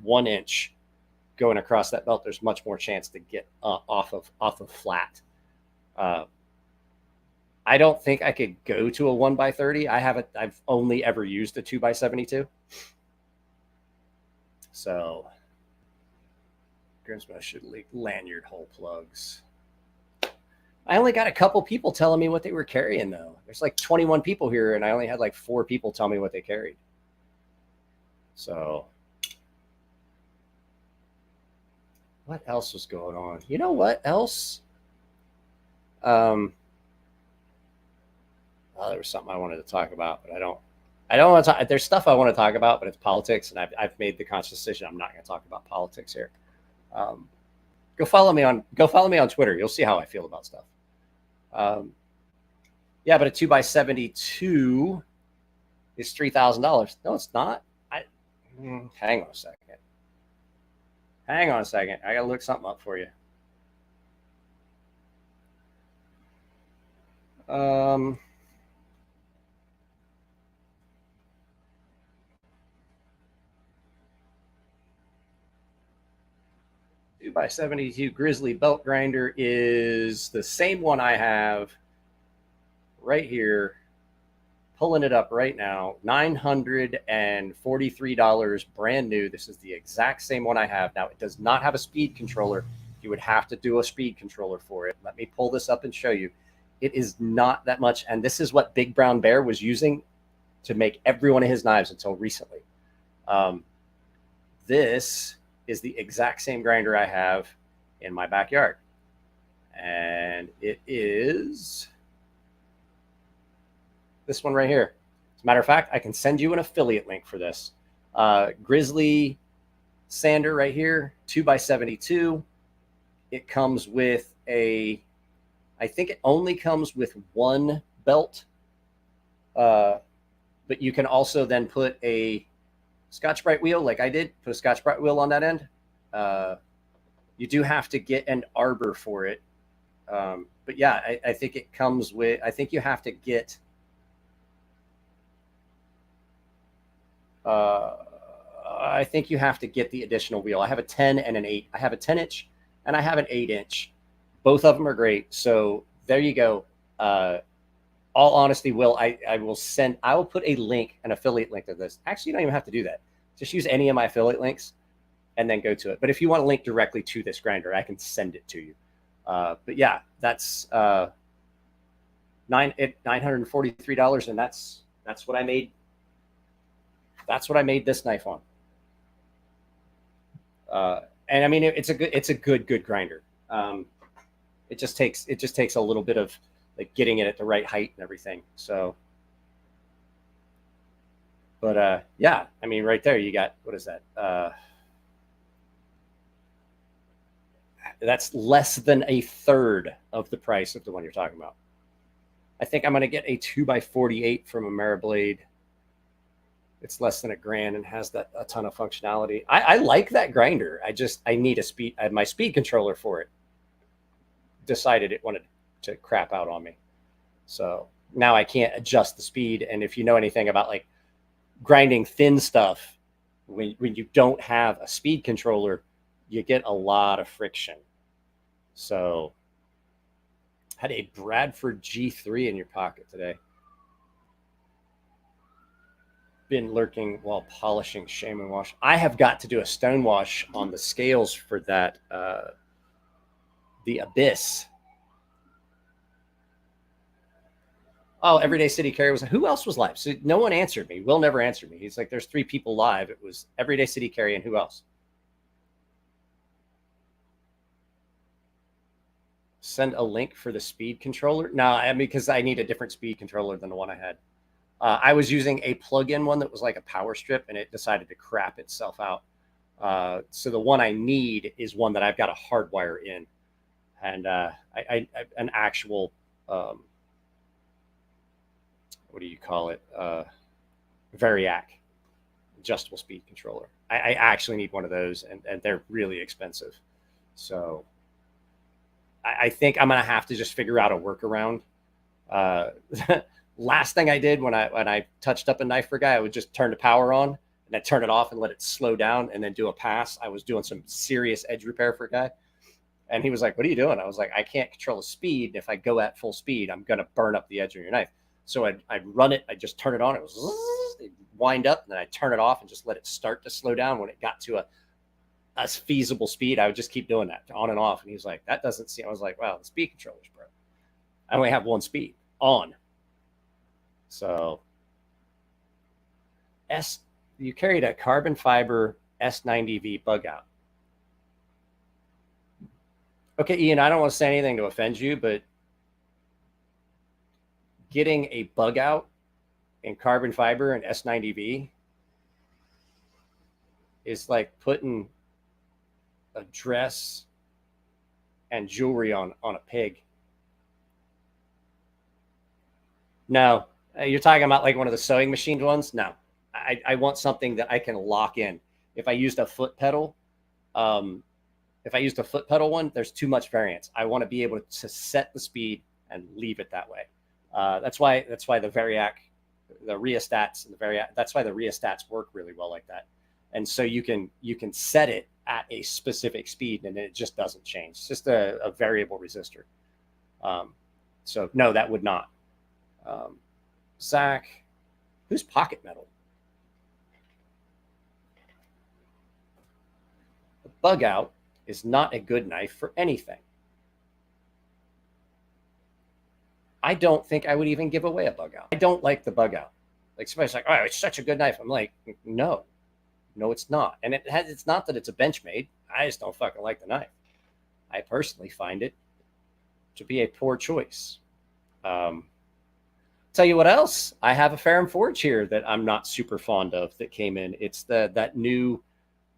1 inch going across that belt, there's much more chance to get off of flat. I don't think I could go to a 1x30. I've only ever used a 2x72. So Grimsmo should leak lanyard hole plugs. I only got a couple people telling me what they were carrying, though. There's like 21 people here, and I only had like 4 people tell me what they carried. So, what else was going on? You know what else? Oh, there was something I wanted to talk about, but I don't want to talk. There's stuff I want to talk about, but it's politics, and I've made the conscious decision I'm not going to talk about politics here. Go follow me on Twitter. You'll see how I feel about stuff. Yeah, but a 2x72 is $3,000. No, it's not. Hang on a second. I gotta look something up for you. 2x72 Grizzly belt grinder is the same one I have right here. Pulling it up right now, $943, brand new. This is the exact same one I have. Now, it does not have a speed controller. You would have to do a speed controller for it. Let me pull this up and show you. It is not that much, and this is what Big Brown Bear was using to make every one of his knives until recently. This is the exact same grinder I have in my backyard, and it is this one right here. As a matter of fact, I can send you an affiliate link for this. Grizzly Sander right here, 2x72. It comes with I think it only comes with one belt, but you can also then put a Scotch-Brite wheel like I did, put a Scotch-Brite wheel on that end. You do have to get an arbor for it. But yeah, I think it comes with, I think you have to get, I think you have to get the additional wheel. I have a 10 and an 8. I have a 10-inch and I have an 8-inch. Both of them are great. So there you go. All honesty, Will, I will put a link, an affiliate link to this. Actually, you don't even have to do that. Just use any of my affiliate links and then go to it. But if you want to link directly to this grinder, I can send it to you. But yeah, that's $943, and that's what I made. That's what I made this knife on. And I mean, it's a good grinder. It just takes a little bit of like getting it at the right height and everything. So, but yeah, I mean, right there you got, what is that? That's less than a third of the price of the one you're talking about. I think I'm going to get a 2x48 from Ameriblade. It's less than $1,000 and has a ton of functionality. I like that grinder. I need my speed controller for it. Decided it wanted to crap out on me. So now I can't adjust the speed. And if you know anything about like grinding thin stuff, when you don't have a speed controller, you get a lot of friction. So had a Bradford G3 in your pocket today. Been lurking while polishing Shaman wash. I have got to do a stone wash on the scales for that, the Abyss. Oh, Everyday City Carry was, who else was live? So no one answered me. Will never answered me. He's like, there's 3 people live. It was Everyday City Carry and who else? Send a link for the speed controller. No, I mean, because I need a different speed controller than the one I had. I was using a plug-in one that was like a power strip, and it decided to crap itself out. So the one I need is one that I've got a hardwire in, and an actual what do you call it? Variac adjustable speed controller. I actually need one of those, and they're really expensive. So I think I'm gonna have to just figure out a workaround. Last thing I did when I touched up a knife for a guy, I would just turn the power on and then turn it off and let it slow down and then do a pass. I was doing some serious edge repair for a guy, and he was like, "What are you doing?" I was like, "I can't control the speed. If I go at full speed, I'm gonna burn up the edge of your knife." So I'd run it. I just turn it on. It was wind up, and then I turn it off and just let it start to slow down. When it got to a feasible speed, I would just keep doing that on and off. And he was like, that doesn't seem, I was like, wow, the speed controller's broke. I only have one speed on. So you carried a carbon fiber S90V bug out. Okay, Ian, I don't want to say anything to offend you, but getting a bug out in carbon fiber and S90V is like putting a dress and jewelry on a pig. No, you're talking about like one of the sewing machined ones? No, I want something that I can lock in. If I used a foot pedal, one, there's too much variance. I want to be able to set the speed and leave it that way. That's why the Variac, the rheostats, and the Variac. That's why the rheostats work really well like that. And so you can set it at a specific speed, and it just doesn't change. It's just a variable resistor. So no, that would not. Zach, who's Pocket Metal? The bug out is not a good knife for anything. I don't think I would even give away a bug out. I don't like the bug out. Like somebody's like, oh, it's such a good knife. I'm like, no, it's not. And it's not that it's a Benchmade. I just don't fucking like the knife. I personally find it to be a poor choice. Tell you what else, I have a Ferrum Forge here that I'm not super fond of that came in. It's that new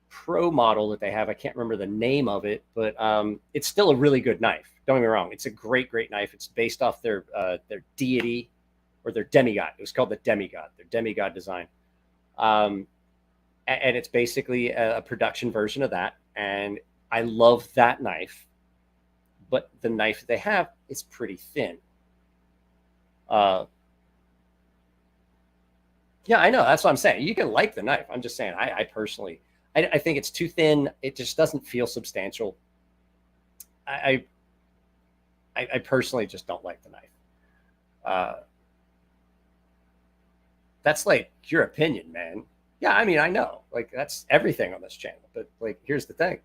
Pro model that they have. I can't remember the name of it, but it's still a really good knife. Don't get me wrong. It's a great knife. It's based off their deity or their demigod. It was called the demigod, their demigod design. And it's basically a production version of that. And I love that knife, but the knife that they have is pretty thin. Yeah, I know. That's what I'm saying. You can like the knife. I'm just saying, I personally, I think it's too thin. It just doesn't feel substantial. I personally just don't like the knife. That's like your opinion, man. Yeah, I mean, I know. Like, that's everything on this channel. But, like, here's the thing.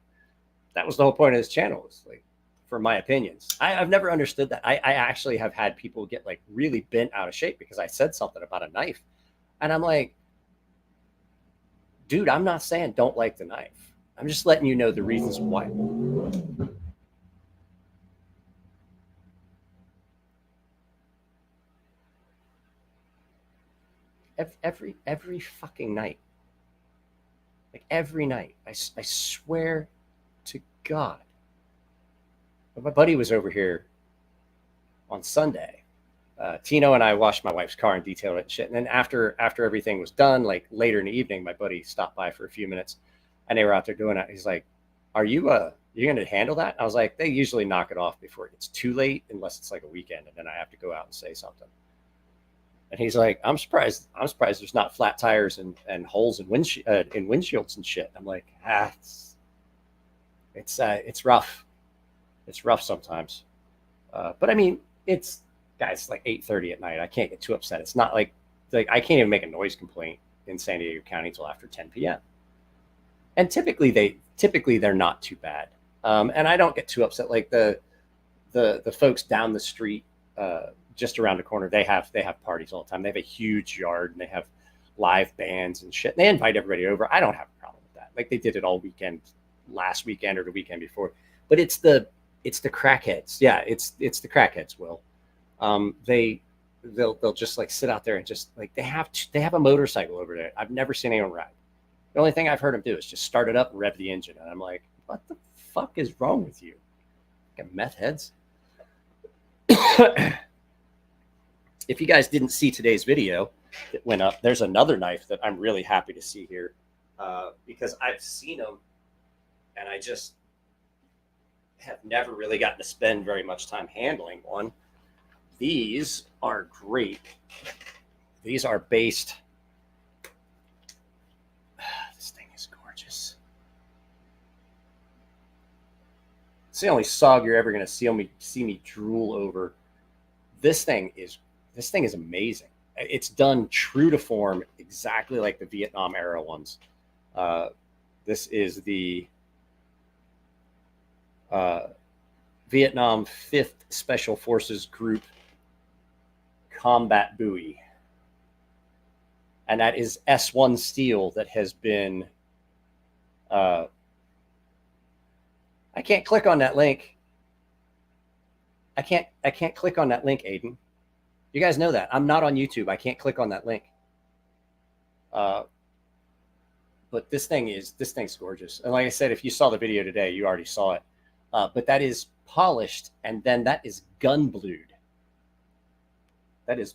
That was the whole point of this channel, is, like, for my opinions. I've never understood that. I actually have had people get, like, really bent out of shape because I said something about a knife. And I'm like, dude, I'm not saying don't like the knife. I'm just letting you know the reasons why. Every fucking night. Like every night. I swear to God. But my buddy was over here on Sunday. Tino and I washed my wife's car and detailed it and shit. And then after everything was done, like later in the evening, my buddy stopped by for a few minutes and they were out there doing it. He's like, are you going to handle that? And I was like, they usually knock it off before it gets too late, unless it's like a weekend. And then I have to go out and say something. And he's like, I'm surprised there's not flat tires and holes in windshields and shit. I'm like, it's rough. It's rough sometimes. But I mean, it's like 8:30 at night. I can't get too upset. It's not like I can't even make a noise complaint in San Diego County until after 10 p.m. And typically they're not too bad. And I don't get too upset. Like the folks down the street, just around the corner, they have parties all the time. They have a huge yard and they have live bands and shit. And they invite everybody over. I don't have a problem with that. Like they did it all weekend, last weekend or the weekend before. But it's the crackheads. Yeah, it's the crackheads, Will. They'll just like sit out there and just like they have a motorcycle over there. I've never seen anyone ride. The only thing I've heard them do is just start it up and rev the engine. And I'm like, what the fuck is wrong with you? Like meth heads. If you guys didn't see today's video that went up, there's another knife that I'm really happy to see here because I've seen them and I just have never really gotten to spend very much time handling one. These are great. These are based. This thing is gorgeous. It's the only SOG you're ever going to see me drool over. This thing is amazing. It's done true to form, exactly like the Vietnam era ones. This is the Vietnam 5th Special Forces Group combat buoy. And that is S1 steel that has been, I can't click on that link. I can't click on that link, Aiden. You guys know that. I'm not on YouTube. I can't click on that link. But this thing's gorgeous. And like I said, if you saw the video today, you already saw it. But that is polished, and then that is gun blued. That is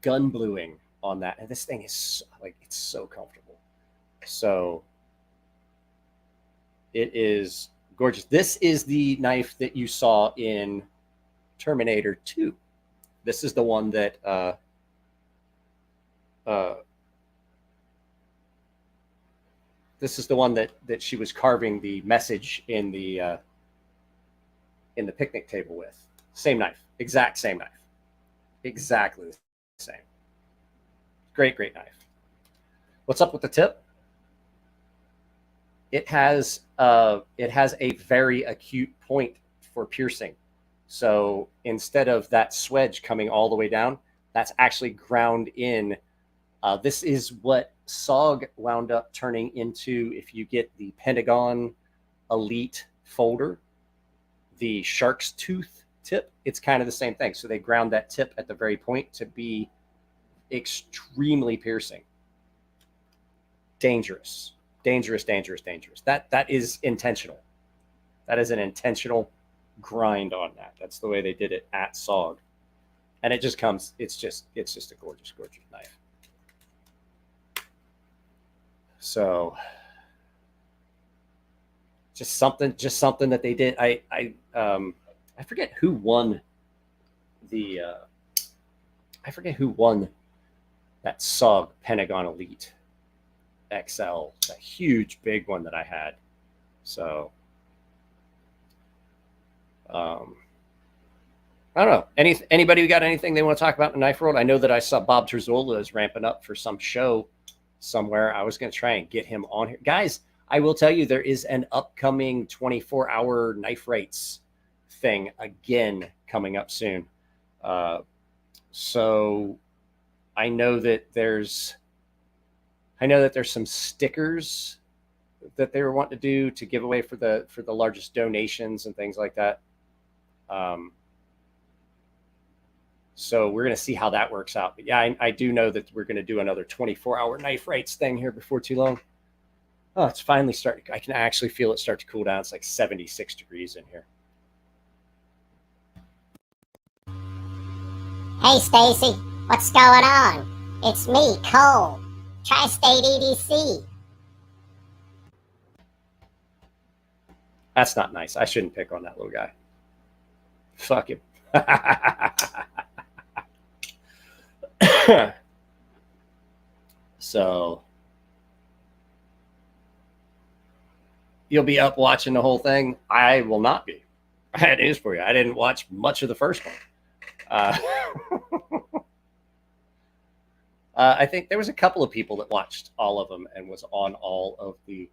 gun bluing on that, and this thing is like, it's so comfortable. So it is gorgeous. This is the knife that you saw in Terminator 2. This is the one that this is the one that she was carving the message in the picnic table with. Same knife, exact same knife, exactly the same. Great knife. What's up with the tip? It has a very acute point for piercing. So instead of that swedge coming all the way down, that's actually ground in. This is what SOG wound up turning into. If you get the Pentagon Elite folder, the shark's tooth tip, it's kind of the same thing. So they ground that tip at the very point to be extremely piercing. Dangerous. That is intentional. That is an intentional grind on that. That's the way they did it at SOG. And it just comes, it's just a gorgeous knife. So just something that they did. I forget who won the that SOG Pentagon Elite XL, a huge big one that I had. So I don't know. Anybody who got anything they want to talk about in the knife world? I know that I saw Bob Terzola is ramping up for some show somewhere. I was going to try and get him on here. Guys, I will tell you, there is an upcoming 24-hour knife rates thing again coming up soon. So I know that there's some stickers that they were wanting to do to give away for the largest donations and things like that. So we're going to see how that works out. But yeah, I do know that we're going to do another 24-hour knife rates thing here before too long. Oh, it's finally starting. I can actually feel it start to cool down. It's like 76 degrees in here. Hey, Stacy, what's going on? It's me, Cole, Tri-State EDC. That's not nice. I shouldn't pick on that little guy. Fuck him. So you'll be up watching the whole thing. I will not be. I had news for you. I didn't watch much of the first one. I think there was a couple of people that watched all of them and was on all of the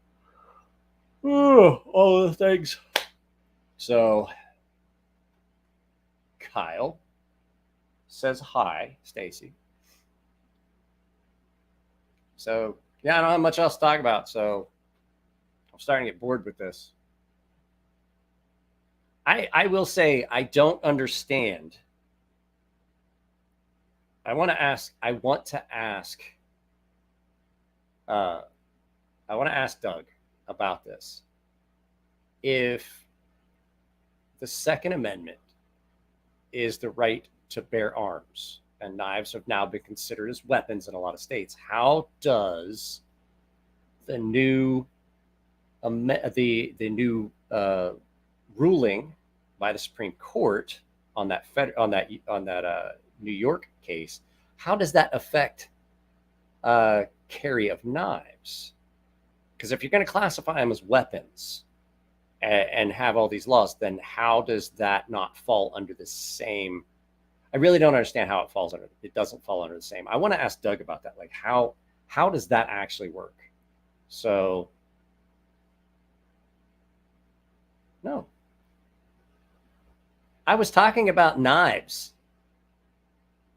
things. So Kyle says hi, Stacy. So yeah, I don't have much else to talk about. So I'm starting to get bored with this. I will say I don't understand. I want to ask Doug about this. If the Second Amendment is the right to bear arms, and knives have now been considered as weapons in a lot of states, how does the new ruling by the Supreme Court on that New York case, how does that affect carry of knives? Because if you're going to classify them as weapons and have all these laws, then how does that not fall under the same? I really don't understand how it falls under. It doesn't fall under the same. I want to ask Doug about that. Like how does that actually work? So no, I was talking about knives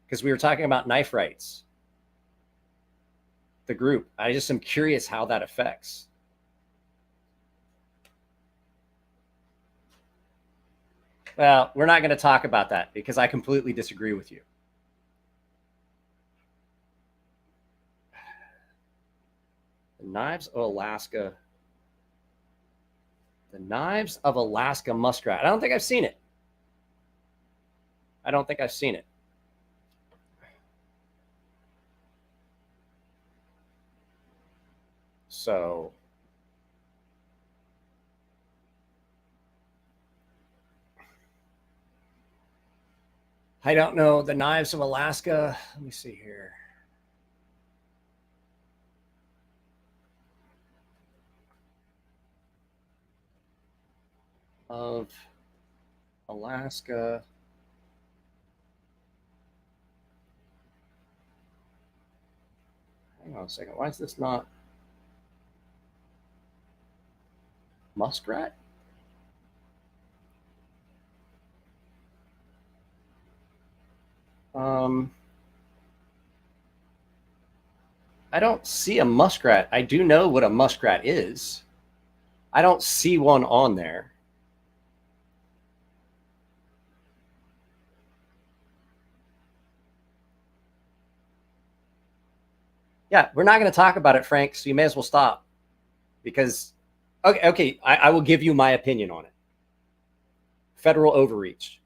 because we were talking about knife rights. The group. I just am curious how that affects. Well, we're not going to talk about that because I completely disagree with you. The Knives of Alaska. The Knives of Alaska muskrat. I don't think I've seen it. I don't think I've seen it. So I don't know. The Knives of Alaska. Let me see here. Of Alaska. Hang on a second. Why is this not muskrat? I don't see a muskrat. I do know what a muskrat is. I don't see one on there. Yeah, we're not going to talk about it, Frank, so you may as well stop. Because, okay, I will give you my opinion on it. Federal overreach.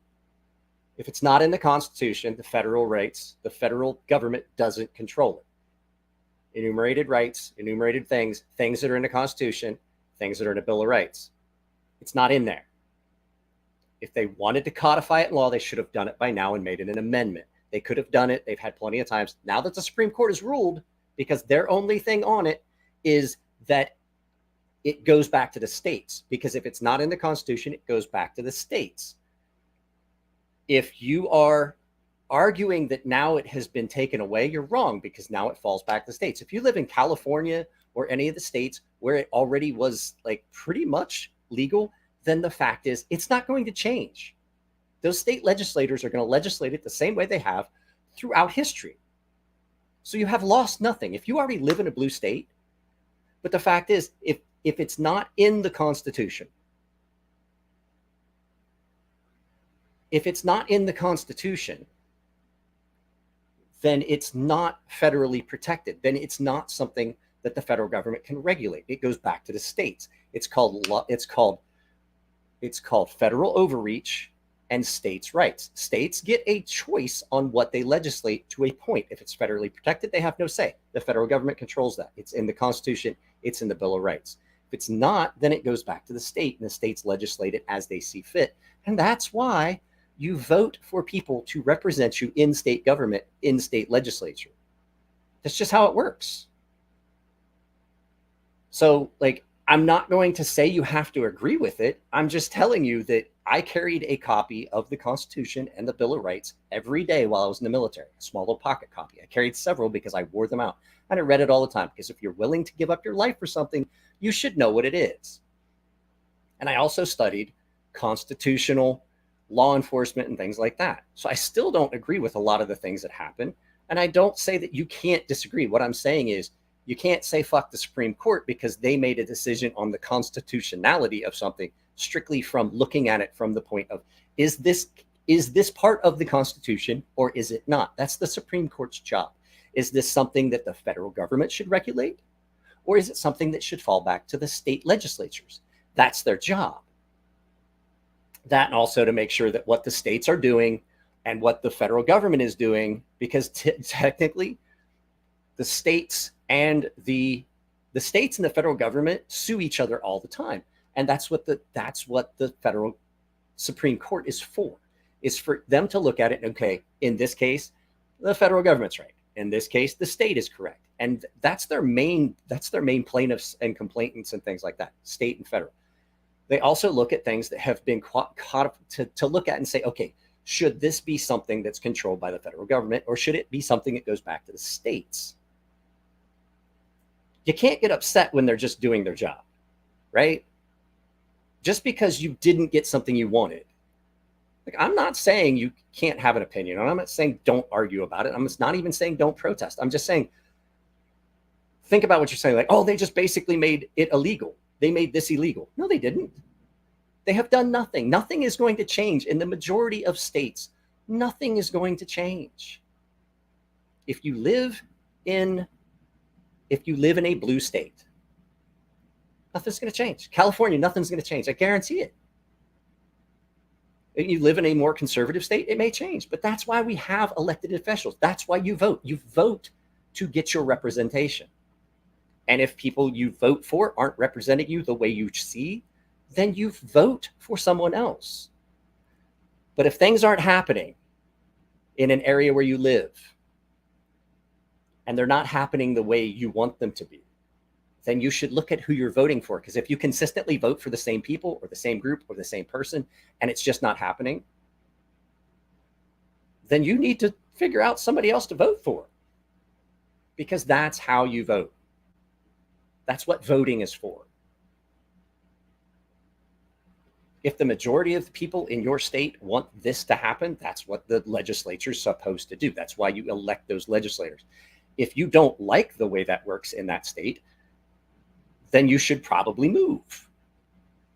If it's not in the Constitution, the federal rights, the federal government doesn't control it. Enumerated rights, enumerated things that are in the Constitution, things that are in the Bill of Rights. It's not in there. If they wanted to codify it in law, they should have done it by now and made it an amendment. They could have done it. They've had plenty of times. Now that the Supreme Court has ruled, because their only thing on it is that it goes back to the states. Because if it's not in the Constitution, it goes back to the states. If you are arguing that now it has been taken away, you're wrong, because now it falls back to the states. If you live in California or any of the states where it already was like pretty much legal, then the fact is it's not going to change. Those state legislators are going to legislate it the same way they have throughout history. So you have lost nothing. If you already live in a blue state, but the fact is, if it's not in the Constitution, if it's not in the Constitution, then it's not federally protected. Then it's not something that the federal government can regulate. It goes back to the states. It's called federal overreach and states' rights. States get a choice on what they legislate to a point. If it's federally protected, they have no say. The federal government controls that. It's in the Constitution. It's in the Bill of Rights. If it's not, then it goes back to the state, and the states legislate it as they see fit. And that's why you vote for people to represent you in state government, in state legislature. That's just how it works. So, like, I'm not going to say you have to agree with it. I'm just telling you that I carried a copy of the Constitution and the Bill of Rights every day while I was in the military, a small little pocket copy. I carried several because I wore them out. And I read it all the time, because if you're willing to give up your life for something, you should know what it is. And I also studied constitutional law enforcement and things like that. So I still don't agree with a lot of the things that happen. And I don't say that you can't disagree. What I'm saying is, you can't say fuck the Supreme Court because they made a decision on the constitutionality of something strictly from looking at it from the point of, is this part of the Constitution or is it not? That's the Supreme Court's job. Is this something that the federal government should regulate, or is it something that should fall back to the state legislatures? That's their job. That, and also to make sure that what the states are doing and what the federal government is doing, because technically the states and the states and the federal government sue each other all the time. And that's what the federal Supreme Court is for them to look at it. Okay, in this case, the federal government's right. In this case, the state is correct. And that's their main plaintiffs and complainants and things like that, state and federal. They also look at things that have been caught to look at and say, okay, should this be something that's controlled by the federal government, or should it be something that goes back to the states? You can't get upset when they're just doing their job, right? Just because you didn't get something you wanted Like, I'm not saying you can't have an opinion, and I'm not saying don't argue about it. I'm not even saying don't protest. I'm just saying, think about what you're saying. Like, oh, they just basically made it illegal. They made this illegal. No, they didn't. They have done nothing. Nothing is going to change in the majority of states. Nothing is going to change. If you live in a blue state, nothing's going to change. California, nothing's going to change. I guarantee it. If you live in a more conservative state, it may change. But that's why we have elected officials. That's why you vote. You vote to get your representation. And if people you vote for aren't representing you the way you see, then you vote for someone else. But if things aren't happening in an area where you live, and they're not happening the way you want them to be, then you should look at who you're voting for. Because if you consistently vote for the same people or the same group or the same person, and it's just not happening, then you need to figure out somebody else to vote for. Because that's how you vote. That's what voting is for. If the majority of the people in your state want this to happen, that's what the legislature is supposed to do. That's why you elect those legislators. If you don't like the way that works in that state, then you should probably move.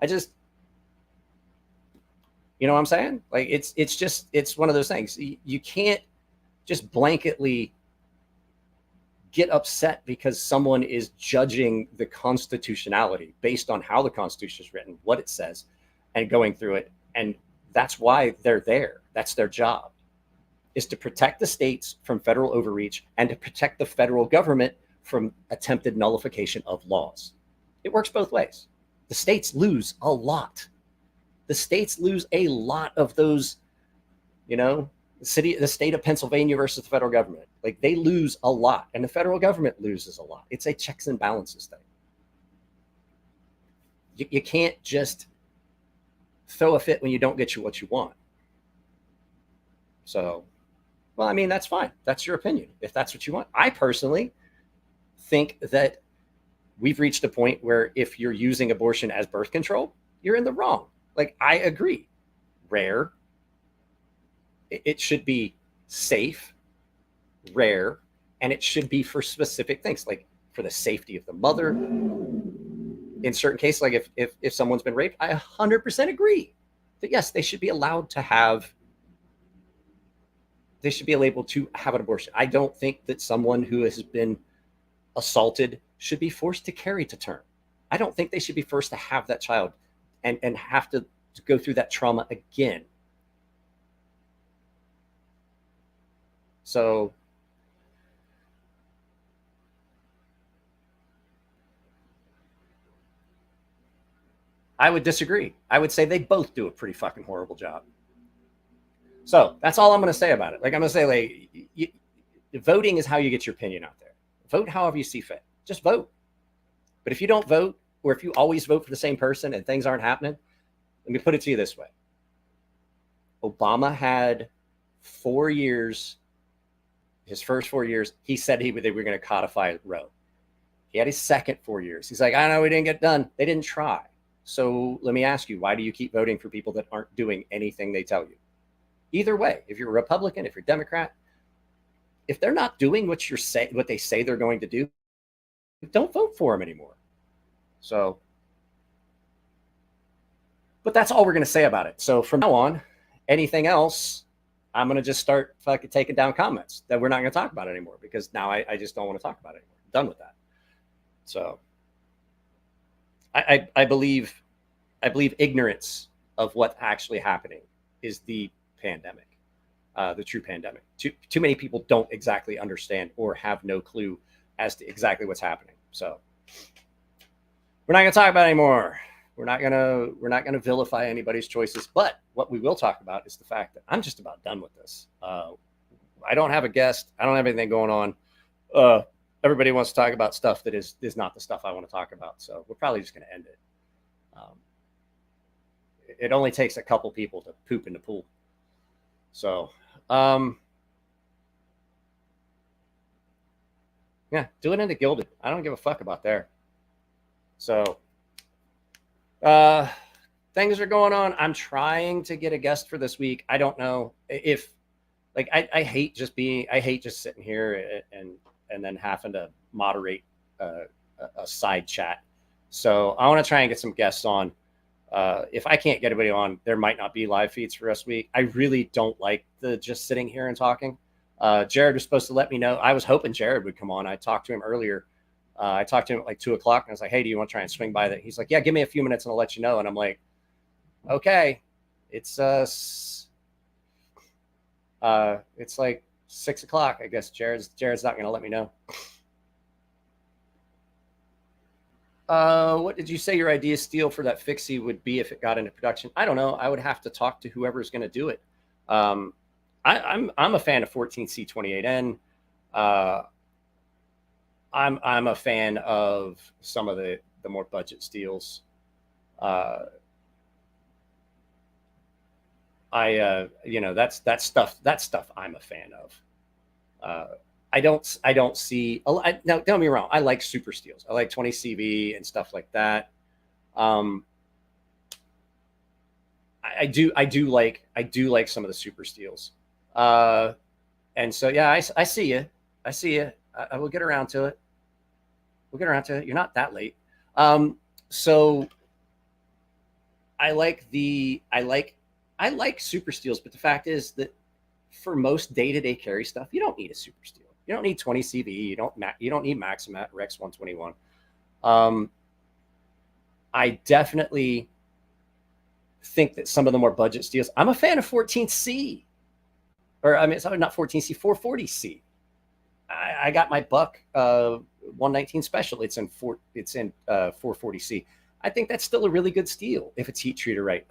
You know what I'm saying? Like, it's one of those things. You can't just blanketly get upset because someone is judging the constitutionality based on how the Constitution is written, what it says, and going through it. And that's why they're there. That's their job, is to protect the states from federal overreach and to protect the federal government from attempted nullification of laws. It works both ways. The states lose a lot. The states lose a lot of those, the state of Pennsylvania versus the federal government. Like, they lose a lot, and the federal government loses a lot. It's a checks and balances thing. You can't just throw a fit when you don't get what you want. So, well, I mean, that's fine. That's your opinion, if that's what you want. I personally think that we've reached a point where if you're using abortion as birth control, you're in the wrong. Like, I agree. Rare. It should be safe, rare, and it should be for specific things, like for the safety of the mother. In certain cases, like if someone's been raped, I 100% agree that yes, they should be allowed to have, they should be able to have an abortion. I don't think that someone who has been assaulted should be forced to carry to term. I don't think they should be forced to have that child and have to go through that trauma again. So I would disagree. I would say they both do a pretty fucking horrible job. So that's all I'm going to say about it. Like, I'm going to say, like, voting is how you get your opinion out there. Vote however you see fit. Just vote. But if you don't vote, or if you always vote for the same person and things aren't happening, let me put it to you this way. Obama had 4 years. His first 4 years, he said they were going to codify Roe. He had his second 4 years. He's like, I know we didn't get done. They didn't try. So let me ask you, why do you keep voting for people that aren't doing anything they tell you? Either way, if you're a Republican, if you're a Democrat, if they're not doing what they say they're going to do, don't vote for them anymore. So, but that's all we're going to say about it. So from now on, anything else, I'm going to just start fucking taking down comments that we're not going to talk about it anymore, because now I just don't want to talk about it anymore. I'm done with that. So I believe ignorance of what's actually happening is the pandemic, the true pandemic. Too many people don't exactly understand or have no clue as to exactly what's happening. So we're not going to talk about it anymore. We're not gonna vilify anybody's choices. But what we will talk about is the fact that I'm just about done with this. I don't have a guest. I don't have anything going on. Everybody wants to talk about stuff that is not the stuff I want to talk about. So we're probably just going to end it. It only takes a couple people to poop in the pool. So, yeah, do it into Gilded. I don't give a fuck about there. So, things are going on. I'm trying to get a guest for this week. I don't know if, like, I hate just sitting here and then having to moderate a side chat. So I want to try and get some guests on. If I can't get anybody on, there might not be live feeds for this week. I really don't like the just sitting here and talking. Jared was supposed to let me know. I was hoping Jared would come on. I talked to him earlier. I talked to him at like 2:00 and I was like, hey, do you want to try and swing by that? He's like, yeah, give me a few minutes and I'll let you know. And I'm like, okay, it's like 6:00. I guess Jared's not going to let me know. What did you say your idea steal for that fixie would be if it got into production? I don't know. I would have to talk to whoever's going to do it. I'm a fan of 14C28N. I'm a fan of some of the more budget steals. That's stuff I'm a fan of. I don't see now. Don't get me wrong. I like super steals. I like 20 CV and stuff like that. I do like some of the super steals. And so, yeah, I see you. I will get around to it. You're not that late. So I like super steals, but the fact is that for most day-to-day carry stuff, you don't need a super steal. You don't need 20 CV. You don't need Maximat Rex 121. I definitely think that some of the more budget steals. I'm a fan of 14C, or I mean, it's not 14C, 440C. I got my Buck 119 special. It's in 440C. I think that's still a really good steal if it's heat treated right.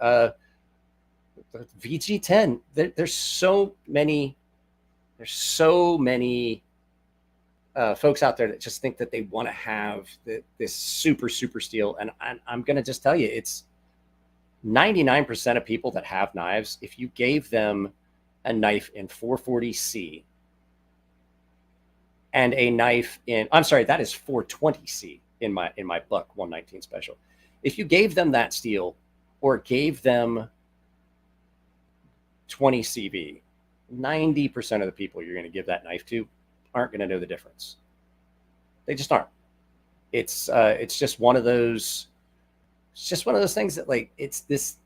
VG10. There's so many folks out there that just think that they want to have this super steal, and I'm going to just tell you, it's 99% of people that have knives. If you gave them a knife in 440C and a knife in, I'm sorry, that is 420C in my Buck 119 special. If you gave them that steel or gave them 20 CV, 90% of the people you're going to give that knife to aren't going to know the difference. They just aren't. It's just one of those. It's just one of those things that, like, it's this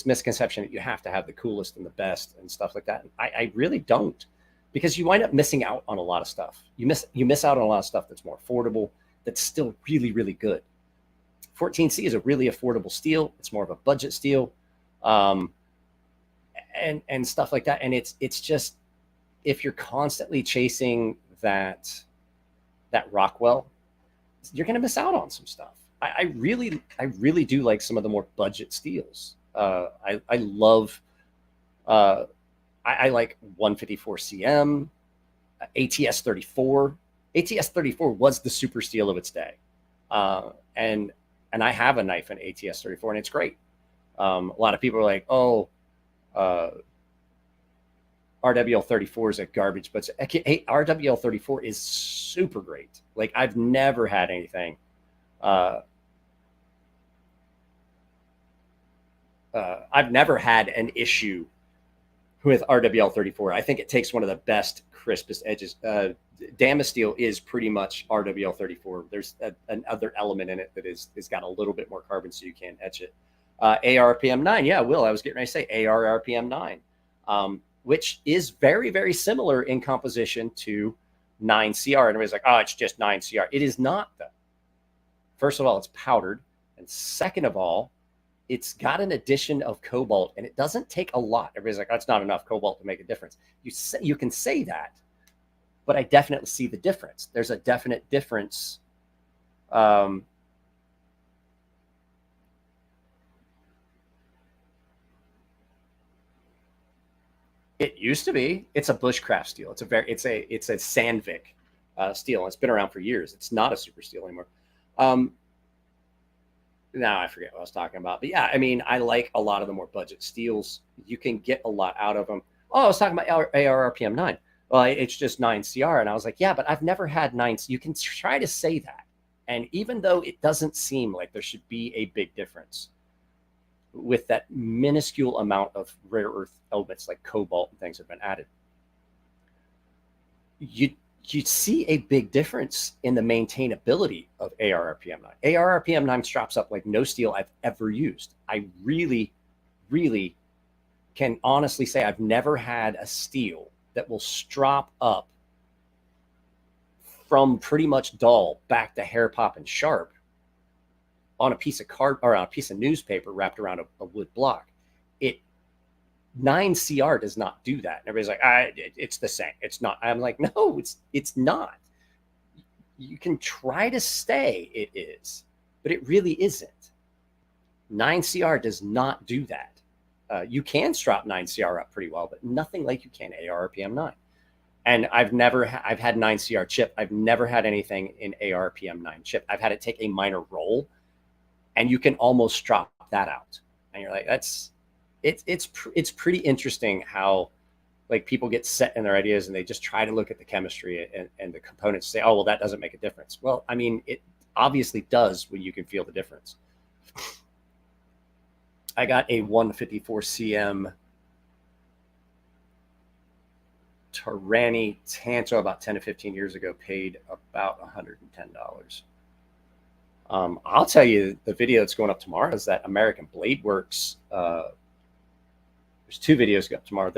misconception that you have to have the coolest and the best and stuff like that. I really don't, because you wind up missing out on a lot of stuff. You miss out on a lot of stuff that's more affordable, that's still really, really good. 14C is a really affordable steel. It's more of a budget steel, and stuff like that. And it's just, if you're constantly chasing that Rockwell, you're going to miss out on some stuff. I really do like some of the more budget steels. I love, I like 154 CM, ATS 34. ATS 34 was the super steel of its day. And I have a knife in ATS 34 and it's great. A lot of people are like, oh, RWL 34 is a garbage, but hey, RWL 34 is super great. Like, I've never had anything. I've never had an issue with RWL 34. I think it takes one of the best, crispest edges. Damasteel is pretty much RWL 34. There's another element in it that is got a little bit more carbon, so you can't etch it. ARPM 9, yeah, Will, I was getting ready to say ARPM 9, which is very, very similar in composition to 9CR. And everybody's like, oh, it's just 9CR. It is not, though. First of all, it's powdered. And second of all, it's got an addition of cobalt, and it doesn't take a lot. Everybody's like, that's not enough cobalt to make a difference. You can say that, but I definitely see the difference. There's a definite difference. It used to be. It's a bushcraft steel. It's a Sandvik steel. It's been around for years. It's not a super steel anymore. Now I forget what I was talking about, but yeah, I mean, I like a lot of the more budget steels. You can get a lot out of them. Oh, I was talking about ARPM 9. Well, it's just 9CR, and I was like, yeah, but I've never had 9. You can try to say that, and even though it doesn't seem like there should be a big difference, with that minuscule amount of rare earth elements like cobalt and things have been added, you see a big difference in the maintainability of ARRPM9. ARRPM9 straps up like no steel I've ever used. I really, really can honestly say I've never had a steel that will strop up from pretty much dull back to hair pop and sharp on a piece of card or on a piece of newspaper wrapped around a wood block. 9CR does not do that. And everybody's like, it's the same. It's not. I'm like, no, it's not. You can try to stay it is, but it really isn't. 9CR does not do that. You can strap 9CR up pretty well, but nothing like you can ARPM9. And I've had 9CR chip. I've never had anything in ARPM9 chip. I've had it take a minor roll, and you can almost strap that out. And you're like, it's pretty interesting how like people get set in their ideas and they just try to look at the chemistry and the components, say, oh, well, that doesn't make a difference. Well, I mean, it obviously does when you can feel the difference. I got a 154 cm Tyranny Tanto about 10 to 15 years ago, paid about $110. I'll tell you, the video that's going up tomorrow is that American Blade Works. There's 2 videos going up tomorrow.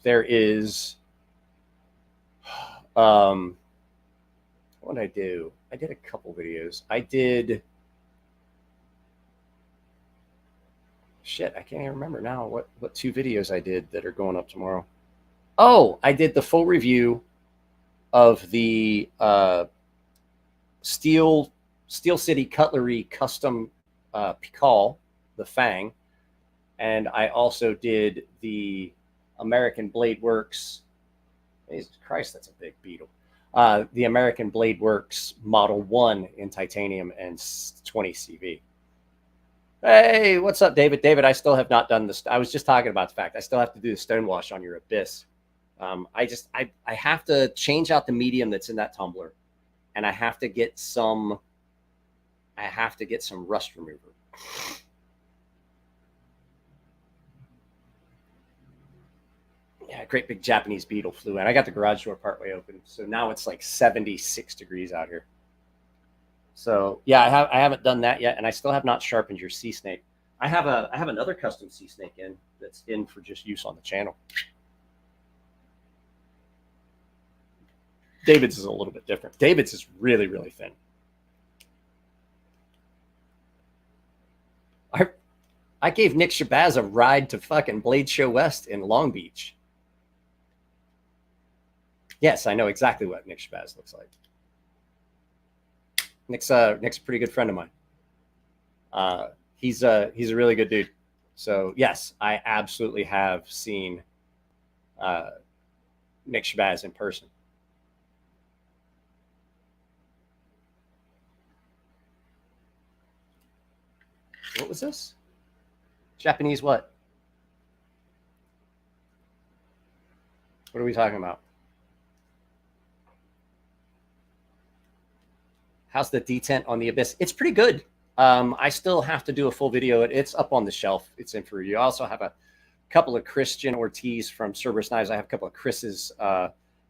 There is what did I do? I did a couple videos. I can't even remember now what 2 videos I did that are going up tomorrow. Oh, I did the full review of the Steel City Cutlery Custom Pikal, the Fang. And I also did the American Blade Works. Jesus Christ, that's a big beetle. The American Blade Works Model 1 in titanium and 20 CV. Hey, what's up, David? David, I still have not done this. I was just talking about the fact I still have to do the stonewash on your Abyss. I have to change out the medium that's in that tumbler, and I have to get some rust remover. Yeah, a great big Japanese beetle flew in. I got the garage door partway open, so now it's like 76 degrees out here. So yeah, I haven't done that yet, and I still have not sharpened your sea snake. I have another custom sea snake that's in for just use on the channel. David's is a little bit different. David's is really, really thin. I gave Nick Shabazz a ride to fucking Blade Show West in Long Beach. Yes, I know exactly what Nick Shabazz looks like. Nick's a pretty good friend of mine. He's a really good dude. So yes, I absolutely have seen Nick Shabazz in person. What was this? Japanese what? What are we talking about? How's the detent on the Abyss? It's pretty good. I still have to do a full video. It's up on the shelf. It's in for review. I also have a couple of Christian Ortiz from Cerberus Knives. I have a couple of Chris's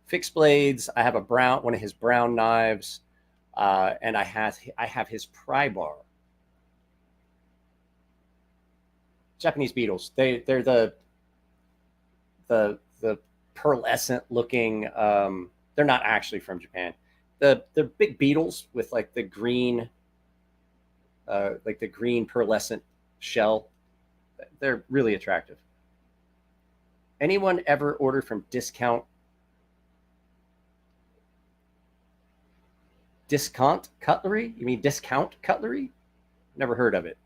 fixed blades. I have one of his brown knives, and I have his pry bar. Japanese beetles. They're the pearlescent looking. They're not actually from Japan. The big beetles with like the green pearlescent shell. They're really attractive. Anyone ever order from Discount Cutlery? You mean Discount Cutlery? Never heard of it.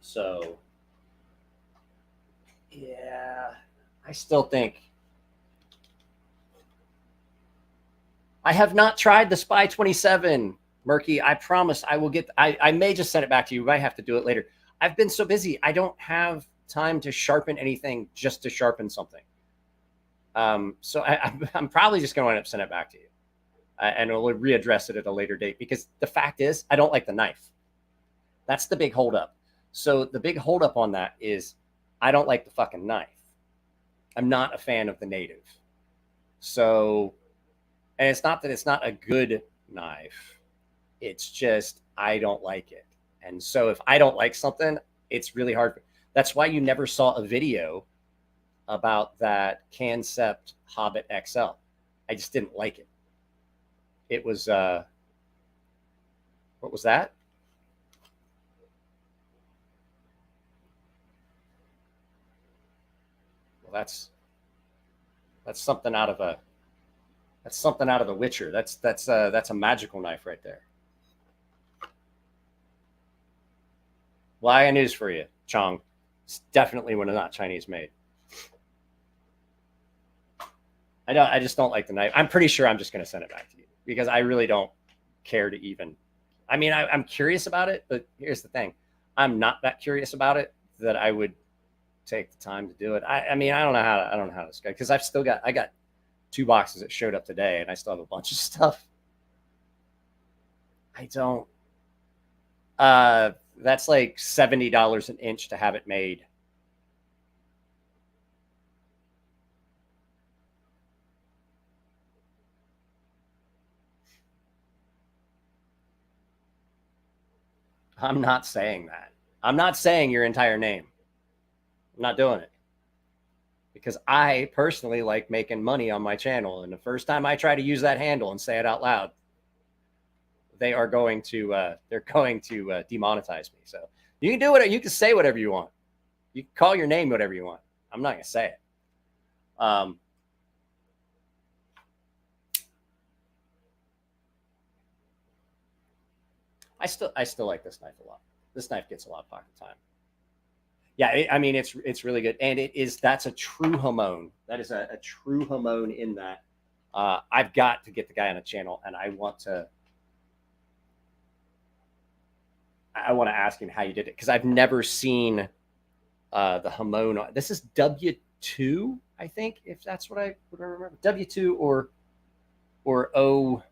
So yeah, I still think I have not tried the Spy 27, Murky. I promise I will get. I may just send it back to you. I might have to do it later. I've been so busy. I don't have time to sharpen anything just to sharpen something. So I'm probably just going to end up sending it back to you. and we'll readdress it at a later date, because the fact is, I don't like the knife. That's the big holdup. So the big holdup on that is I don't like the fucking knife. I'm not a fan of the native. So, and it's not that it's not a good knife. It's just I don't like it. And so if I don't like something, it's really hard. That's why you never saw a video about that Concept Hobbit XL. I just didn't like it. It was, what was that? Well, that's something out of The Witcher. That's a magical knife right there. Well, I got news for you, Chong. It's definitely one not Chinese made. I just don't like the knife. I'm pretty sure I'm just going to send it back to you, because I really don't care to even. I mean, I'm curious about it, but here's the thing: I'm not that curious about it that I would take the time to do it. I mean, I don't know how to scale, because I got 2 boxes that showed up today, and I still have a bunch of stuff. I don't. That's like $70 an inch to have it made. I'm not saying that. I'm not saying your entire name. I'm not doing it. Because I personally like making money on my channel. And the first time I try to use that handle and say it out loud, they are going to demonetize me. So you can do whatever, you can say whatever you want. You can call your name whatever you want. I'm not going to say it. I still like this knife a lot. This knife gets a lot of pocket time. Yeah, I mean, it's really good. And that's a true Hamon. That is a true Hamon in that. I've got to get the guy on a channel, and I want to ask him how you did it, because I've never seen the Hamon. This is W2, I think, if that's what I would remember. W2 or O1.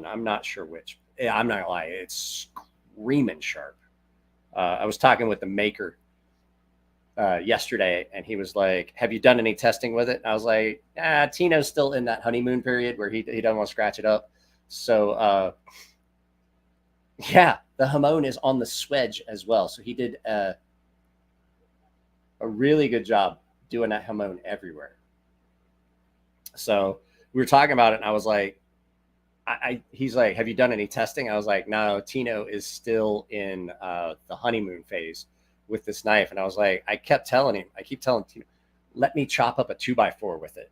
I'm not sure which. Yeah, I'm not gonna lie, it's screaming sharp. I was talking with the maker yesterday, and he was like, "Have you done any testing with it?" And I was like, Tino's still in that honeymoon period where he doesn't want to scratch it up. So yeah, the Hamon is on the swedge as well. So he did a really good job doing that Hamon everywhere. So we were talking about it, and I was like, he's like, "Have you done any testing?" I was like, "No, Tino is still in the honeymoon phase with this knife." And I was like, I keep telling Tino, let me chop up a 2x4 with it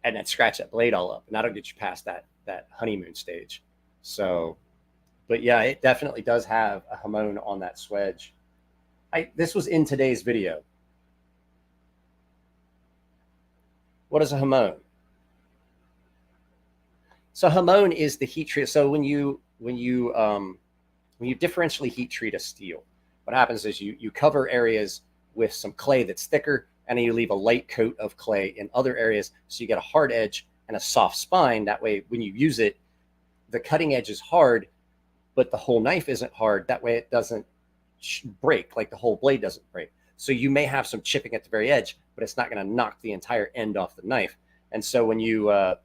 and then scratch that blade all up, and that'll get you past that honeymoon stage. So, but yeah, it definitely does have a Hamon on that swedge. This was in today's video. What is a Hamon? So Hamon is the heat treat. So when you differentially heat treat a steel, what happens is you cover areas with some clay that's thicker, and then you leave a light coat of clay in other areas, so you get a hard edge and a soft spine. That way, when you use it, the cutting edge is hard, but the whole knife isn't hard. That way, it doesn't break, like the whole blade doesn't break. So you may have some chipping at the very edge, but it's not going to knock the entire end off the knife. And so when you're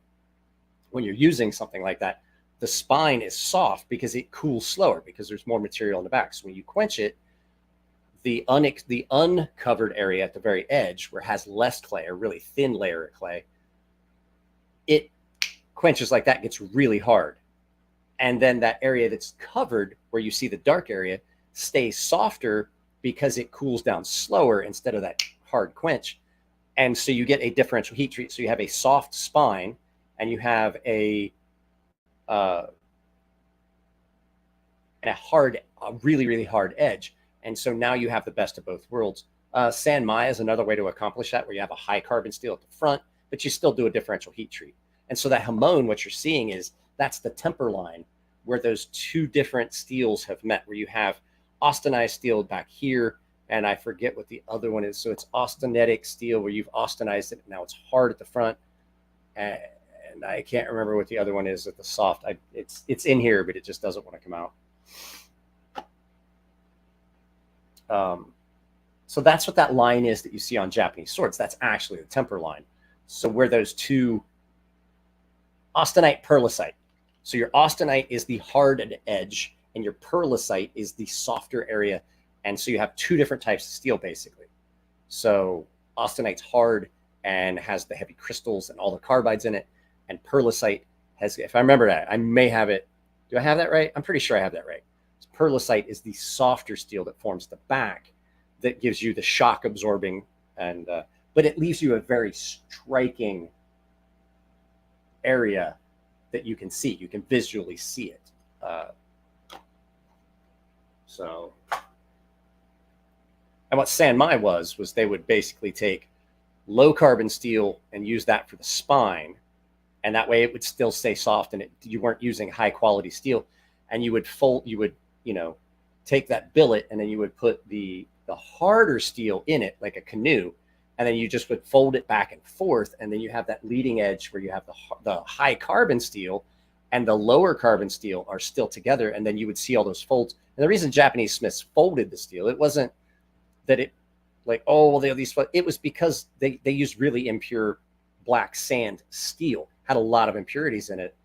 using something like that, the spine is soft because it cools slower, because there's more material in the back. So when you quench it, the uncovered area at the very edge, where it has less clay, a really thin layer of clay, it quenches like that, gets really hard. And then that area that's covered, where you see the dark area, stays softer because it cools down slower instead of that hard quench. And so you get a differential heat treat. So you have a soft spine, and you have a really, really hard edge. And so now you have the best of both worlds. San Maya is another way to accomplish that, where you have a high carbon steel at the front, but you still do a differential heat treat. And so that Hamon, what you're seeing is that's the temper line where those two different steels have met, where you have austenized steel back here, and I forget what the other one is. So it's austenitic steel, where you've austenized it, and now it's hard at the front. And and I can't remember what the other one is at the soft. It's in here, but it just doesn't want to come out. So that's what that line is that you see on Japanese swords. That's actually the temper line. So where those two austenite, pearlesite. So your austenite is the hard edge, and your pearlesite is the softer area. And so you have two different types of steel, basically. So austenite's hard and has the heavy crystals and all the carbides in it. And pearlesite has, if I remember that, I may have it. Do I have that right? I'm pretty sure I have that right. So pearlesite is the softer steel that forms the back that gives you the shock absorbing, and but it leaves you a very striking area that you can see. You can visually see it. So, and what Sanmai was they would basically take low carbon steel and use that for the spine, and that way it would still stay soft, and you weren't using high quality steel. And you would take that billet, and then you would put the harder steel in it, like a canoe, and then you just would fold it back and forth, and then you have that leading edge where you have the high carbon steel and the lower carbon steel are still together, and then you would see all those folds. And the reason Japanese smiths folded the steel, it wasn't that it like, oh, well, they have these, it was because they used really impure black sand steel, had a lot of impurities in it,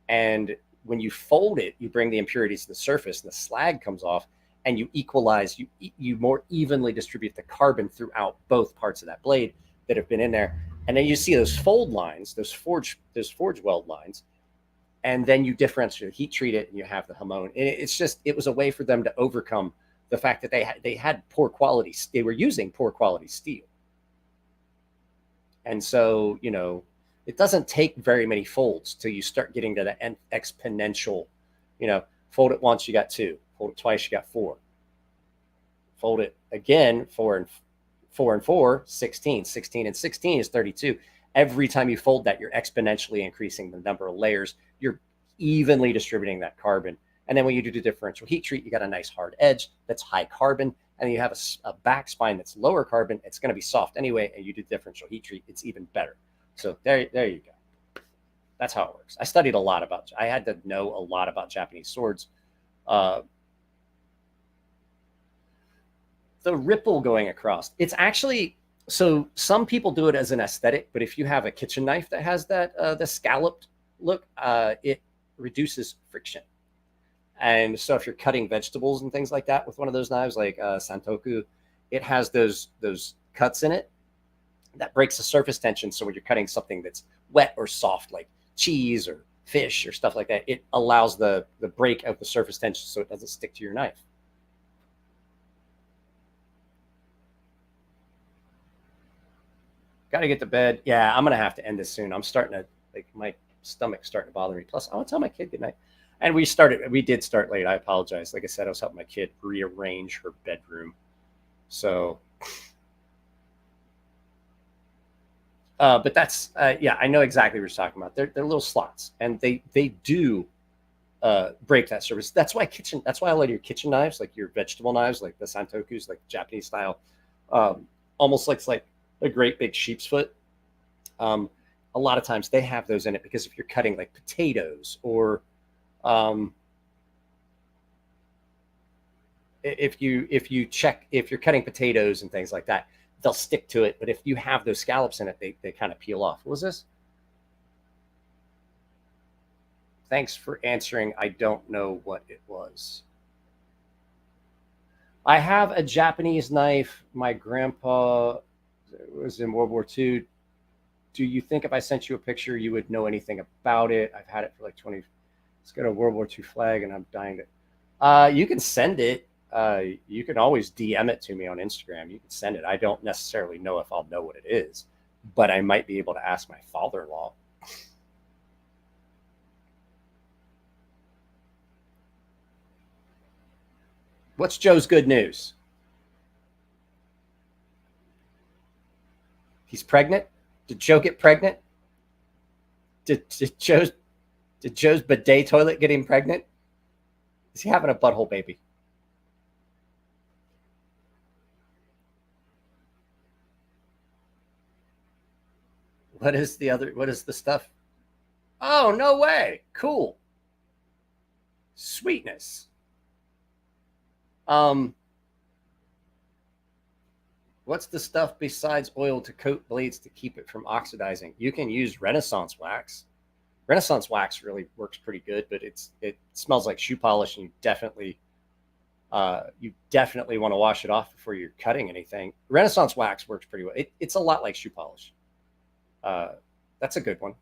and when you fold it, you bring the impurities to the surface, and the slag comes off, and you equalize, you more evenly distribute the carbon throughout both parts of that blade that have been in there. And then you see those fold lines, those forge weld lines, and then you differentiate, heat treat it, and you have the hamon. And it was a way for them to overcome the fact that they had poor quality, they were using poor quality steel. And so, it doesn't take very many folds till you start getting to the exponential, fold it once, you got 2. Fold it twice, you got 4. Fold it again, 4 and 4, 16. 16 and 16 is 32. Every time you fold that, you're exponentially increasing the number of layers. You're evenly distributing that carbon. And then when you do the differential heat treat, you got a nice hard edge that's high carbon. And you have a back spine that's lower carbon. It's going to be soft anyway. And you do differential heat treat, it's even better. So there you go. That's how it works. I studied a lot I had to know a lot about Japanese swords. The ripple going across, it's actually, so some people do it as an aesthetic, but if you have a kitchen knife that has that, the scalloped look, it reduces friction. And so if you're cutting vegetables and things like that with one of those knives, like Santoku, it has those cuts in it that breaks the surface tension. So when you're cutting something that's wet or soft, like cheese or fish or stuff like that, it allows the break of the surface tension so it doesn't stick to your knife. Got to get to bed. Yeah, I'm going to have to end this soon. I'm starting to, my stomach's starting to bother me. Plus, I want to tell my kid good night. And we did start late. I apologize. Like I said, I was helping my kid rearrange her bedroom. So, but that's, yeah, I know exactly what you're talking about. They're little slots, and they do break that surface. That's why a lot of your kitchen knives, like your vegetable knives, like the Santokus, like Japanese style, almost looks like a great big sheep's foot. A lot of times they have those in it because if you're cutting like potatoes or if you're cutting potatoes and things like that, they'll stick to it. But if you have those scallops in it, they kind of peel off. What was this? Thanks for answering. I don't know what it was. I have a Japanese knife. My grandpa was in World War II. Do you think if I sent you a picture, you would know anything about it? I've had it for like 20. It's got a World War II flag, and I'm dying to. You can send it. You can always DM it to me on Instagram. You can send it. I don't necessarily know if I'll know what it is, but I might be able to ask my father-in-law. What's Joe's good news? He's pregnant? Did Joe get pregnant? Did Joe's bidet toilet get him pregnant? Is he having a butthole baby? What is the stuff? Oh, no way. Cool. Sweetness. What's the stuff besides oil to coat blades to keep it from oxidizing? You can use Renaissance wax. Renaissance wax really works pretty good, but it smells like shoe polish, and you definitely want to wash it off before you're cutting anything. Renaissance wax works pretty well. It's a lot like shoe polish. That's a good one.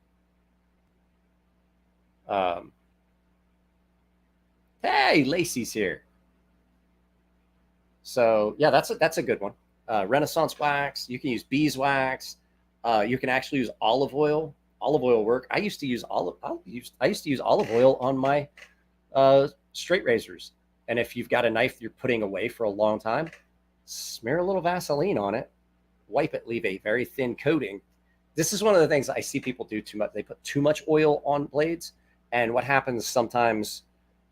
Hey, Lacey's here. So yeah, that's a good one. Renaissance wax. You can use beeswax. You can actually use olive oil. Olive oil work. I used to use olive oil on my straight razors. And if you've got a knife you're putting away for a long time, smear a little Vaseline on it, wipe it, leave a very thin coating. This is one of the things I see people do too much. They put too much oil on blades, and what happens sometimes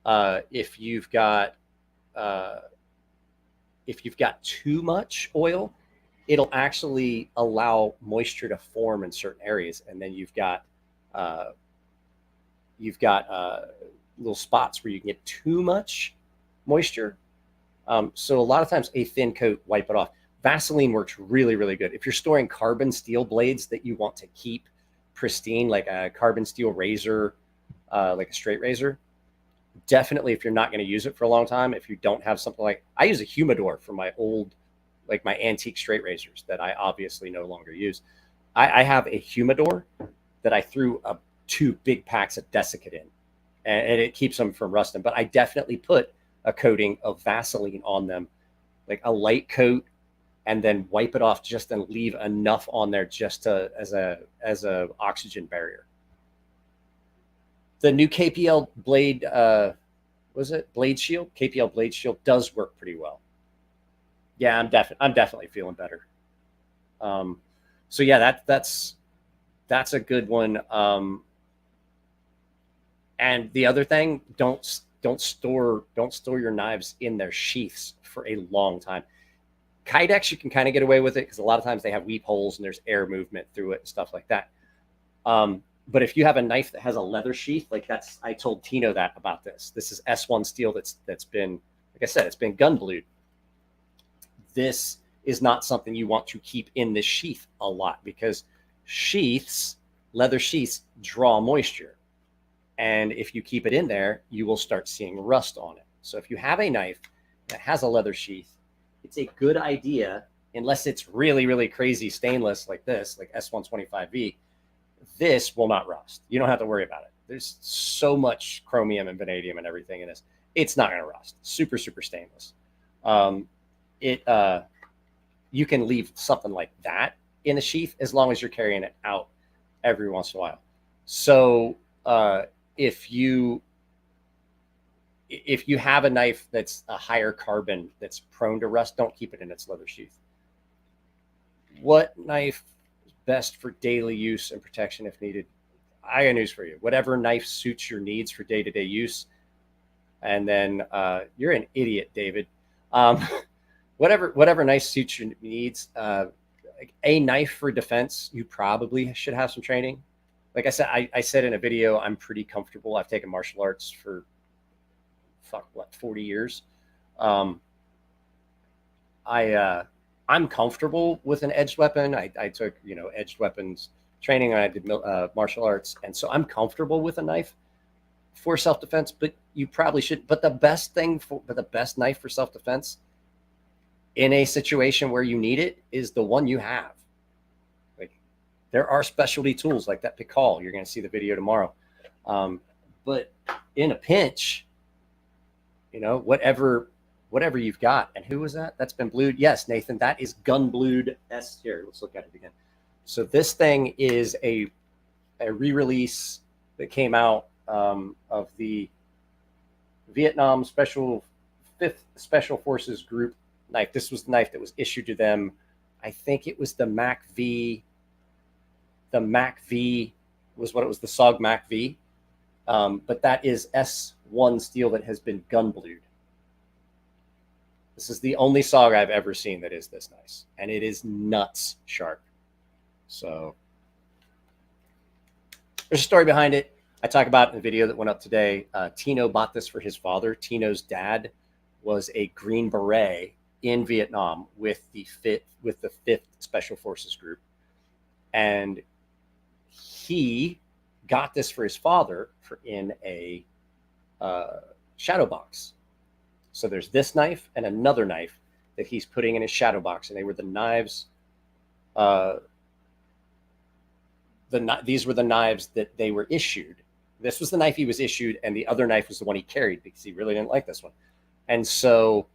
if you've got too much oil, it'll actually allow moisture to form in certain areas, and then you've got little spots where you can get too much moisture. So a lot of times a thin coat, wipe it off. Vaseline works really, really good. If you're storing carbon steel blades that you want to keep pristine, like a carbon steel razor, like a straight razor, definitely, if you're not going to use it for a long time, if you don't have something like, I use a humidor for my old, like my antique straight razors that I obviously no longer use. I have a humidor that I threw 2 big packs of desiccant in, and it keeps them from rusting. But I definitely put a coating of Vaseline on them, like a light coat, and then wipe it off just and leave enough on there just to as a oxygen barrier. The new KPL blade, Blade Shield? KPL Blade Shield does work pretty well. Yeah, I'm definitely feeling better. So yeah, that's a good one. And the other thing, don't store your knives in their sheaths for a long time. Kydex, you can kind of get away with it because a lot of times they have weep holes and there's air movement through it and stuff like that. But if you have a knife that has a leather sheath, like I told Tino that about this. This is S1 steel that's been, like I said, it's been gun blued. This is not something you want to keep in this sheath a lot because leather sheaths draw moisture. And if you keep it in there, you will start seeing rust on it. So if you have a knife that has a leather sheath, it's a good idea, unless it's really, really crazy stainless like this, like S125V, this will not rust. You don't have to worry about it. There's so much chromium and vanadium and everything in this. It's not going to rust. Super, super stainless. You can leave something like that in a sheath as long as you're carrying it out every once in a while. So if you have a knife that's a higher carbon that's prone to rust, don't keep it in its leather sheath. What knife is best for daily use and protection if needed? I got news for you. Whatever knife suits your needs for day-to-day use. And then you're an idiot, David. Whatever knife suits your needs. A knife for defense, you probably should have some training. Like I said, I said in a video, I'm pretty comfortable. I've taken martial arts for 40 years. I'm comfortable with an edged weapon. I took edged weapons training, and I did martial arts, and so I'm comfortable with a knife for self-defense. But you probably should. But the best knife for self-defense in a situation where you need it is the one you have. Like, there are specialty tools like that Pikal. You're going to see the video tomorrow. But in a pinch, whatever you've got. And who was that? That's been blued. Yes, Nathan, that is gun blued S. Here, let's look at it again. So this thing is a re-release that came out of the Vietnam 5th Special Forces Group knife. This was the knife that was issued to them. I think it was the Mac V. The Mac V was what it was, the SOG Mac V. But that is S1 steel that has been gun blued. This is the only SOG I've ever seen that is this nice. And it is nuts sharp. So there's a story behind it. I talk about in the video that went up today. Tino bought this for his father. Tino's dad was a Green Beret in Vietnam with the 5th Special Forces Group, and he got this for his father in a shadow box. So there's this knife and another knife that he's putting in his shadow box, and they were the knives. These were the knives that they were issued. This was the knife he was issued, and the other knife was the one he carried because he really didn't like this one. And so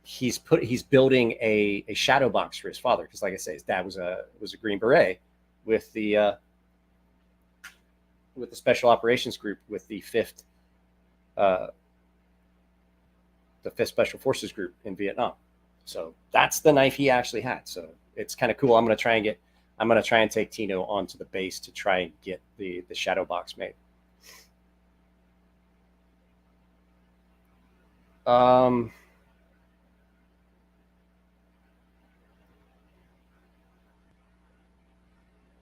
he's building a shadow box for his father because, like I say, his dad was a Green Beret with the Special Operations Group with the 5th Special Forces Group in Vietnam. So that's the knife he actually had. So it's kind of cool. I'm going to try and take Tino onto the base to try and get the shadow box made.